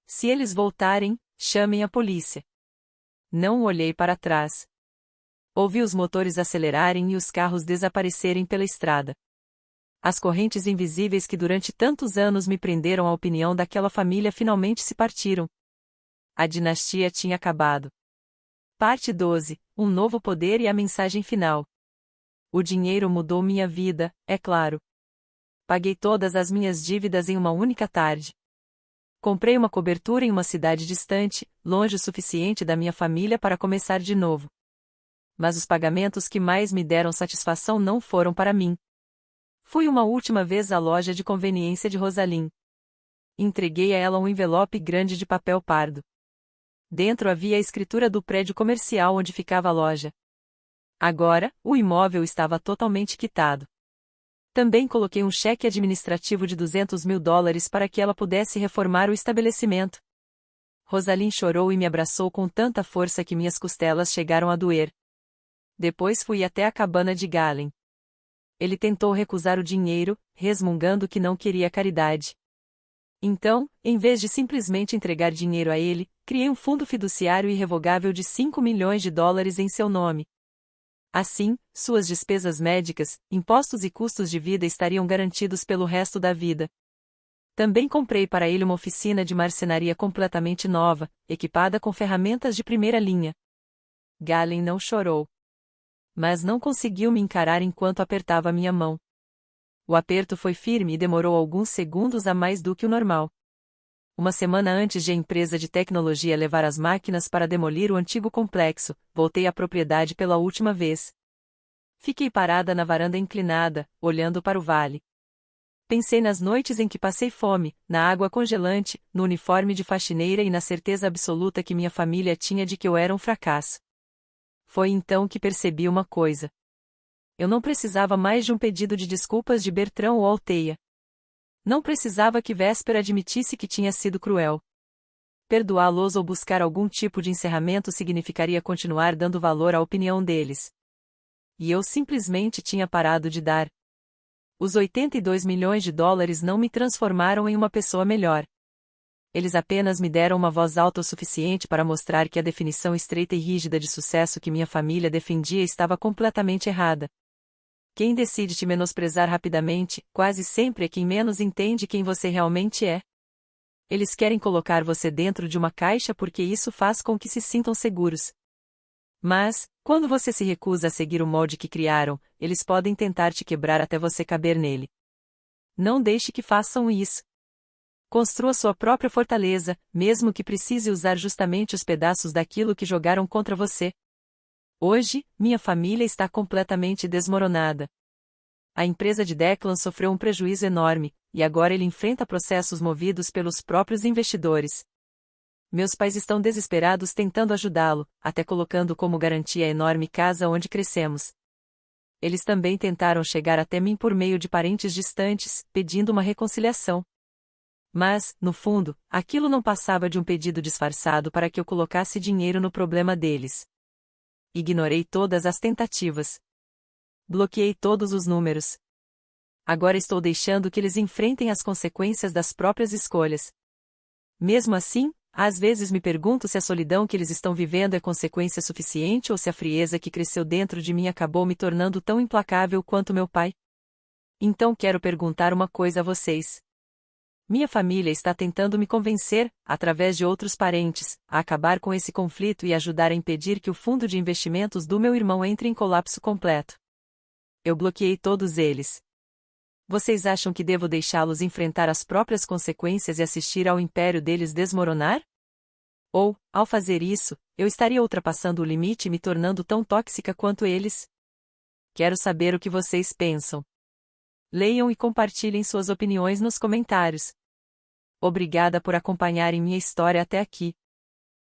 Se eles voltarem, chamem a polícia. Não olhei para trás. Ouvi os motores acelerarem e os carros desaparecerem pela estrada. As correntes invisíveis que durante tantos anos me prenderam à opinião daquela família finalmente se partiram. A dinastia tinha acabado. Parte 12. Um novo poder e a mensagem final. O dinheiro mudou minha vida, é claro. Paguei todas as minhas dívidas em uma única tarde. Comprei uma cobertura em uma cidade distante, longe o suficiente da minha família para começar de novo. Mas os pagamentos que mais me deram satisfação não foram para mim. Fui uma última vez à loja de conveniência de Rosalind. Entreguei a ela um envelope grande de papel pardo. Dentro havia a escritura do prédio comercial onde ficava a loja. Agora, o imóvel estava totalmente quitado. Também coloquei um cheque administrativo de $200 mil para que ela pudesse reformar o estabelecimento. Rosalind chorou e me abraçou com tanta força que minhas costelas chegaram a doer. Depois fui até a cabana de Galen. Ele tentou recusar o dinheiro, resmungando que não queria caridade. Então, em vez de simplesmente entregar dinheiro a ele, criei um fundo fiduciário irrevogável de $5 milhões em seu nome. Assim, suas despesas médicas, impostos e custos de vida estariam garantidos pelo resto da vida. Também comprei para ele uma oficina de marcenaria completamente nova, equipada com ferramentas de primeira linha. Galen não chorou. Mas não conseguiu me encarar enquanto apertava minha mão. O aperto foi firme e demorou alguns segundos a mais do que o normal. Uma semana antes de a empresa de tecnologia levar as máquinas para demolir o antigo complexo, voltei à propriedade pela última vez. Fiquei parada na varanda inclinada, olhando para o vale. Pensei nas noites em que passei fome, na água congelante, no uniforme de faxineira e na certeza absoluta que minha família tinha de que eu era um fracasso. Foi então que percebi uma coisa. Eu não precisava mais de um pedido de desculpas de Bertrand ou Althea. Não precisava que Véspera admitisse que tinha sido cruel. Perdoá-los ou buscar algum tipo de encerramento significaria continuar dando valor à opinião deles. E eu simplesmente tinha parado de dar. Os 82 milhões de dólares não me transformaram em uma pessoa melhor. Eles apenas me deram uma voz alta o suficiente para mostrar que a definição estreita e rígida de sucesso que minha família defendia estava completamente errada. Quem decide te menosprezar rapidamente, quase sempre é quem menos entende quem você realmente é. Eles querem colocar você dentro de uma caixa porque isso faz com que se sintam seguros. Mas, quando você se recusa a seguir o molde que criaram, eles podem tentar te quebrar até você caber nele. Não deixe que façam isso. Construa sua própria fortaleza, mesmo que precise usar justamente os pedaços daquilo que jogaram contra você. Hoje, minha família está completamente desmoronada. A empresa de Declan sofreu um prejuízo enorme, e agora ele enfrenta processos movidos pelos próprios investidores. Meus pais estão desesperados tentando ajudá-lo, até colocando como garantia a enorme casa onde crescemos. Eles também tentaram chegar até mim por meio de parentes distantes, pedindo uma reconciliação. Mas, no fundo, aquilo não passava de um pedido disfarçado para que eu colocasse dinheiro no problema deles. Ignorei todas as tentativas. Bloqueei todos os números. Agora estou deixando que eles enfrentem as consequências das próprias escolhas. Mesmo assim, às vezes me pergunto se a solidão que eles estão vivendo é consequência suficiente ou se a frieza que cresceu dentro de mim acabou me tornando tão implacável quanto meu pai. Então quero perguntar uma coisa a vocês. Minha família está tentando me convencer, através de outros parentes, a acabar com esse conflito e ajudar a impedir que o fundo de investimentos do meu irmão entre em colapso completo. Eu bloqueei todos eles. Vocês acham que devo deixá-los enfrentar as próprias consequências e assistir ao império deles desmoronar? Ou, ao fazer isso, eu estaria ultrapassando o limite e me tornando tão tóxica quanto eles? Quero saber o que vocês pensam. Leiam e compartilhem suas opiniões nos comentários. Obrigada por acompanharem minha história até aqui.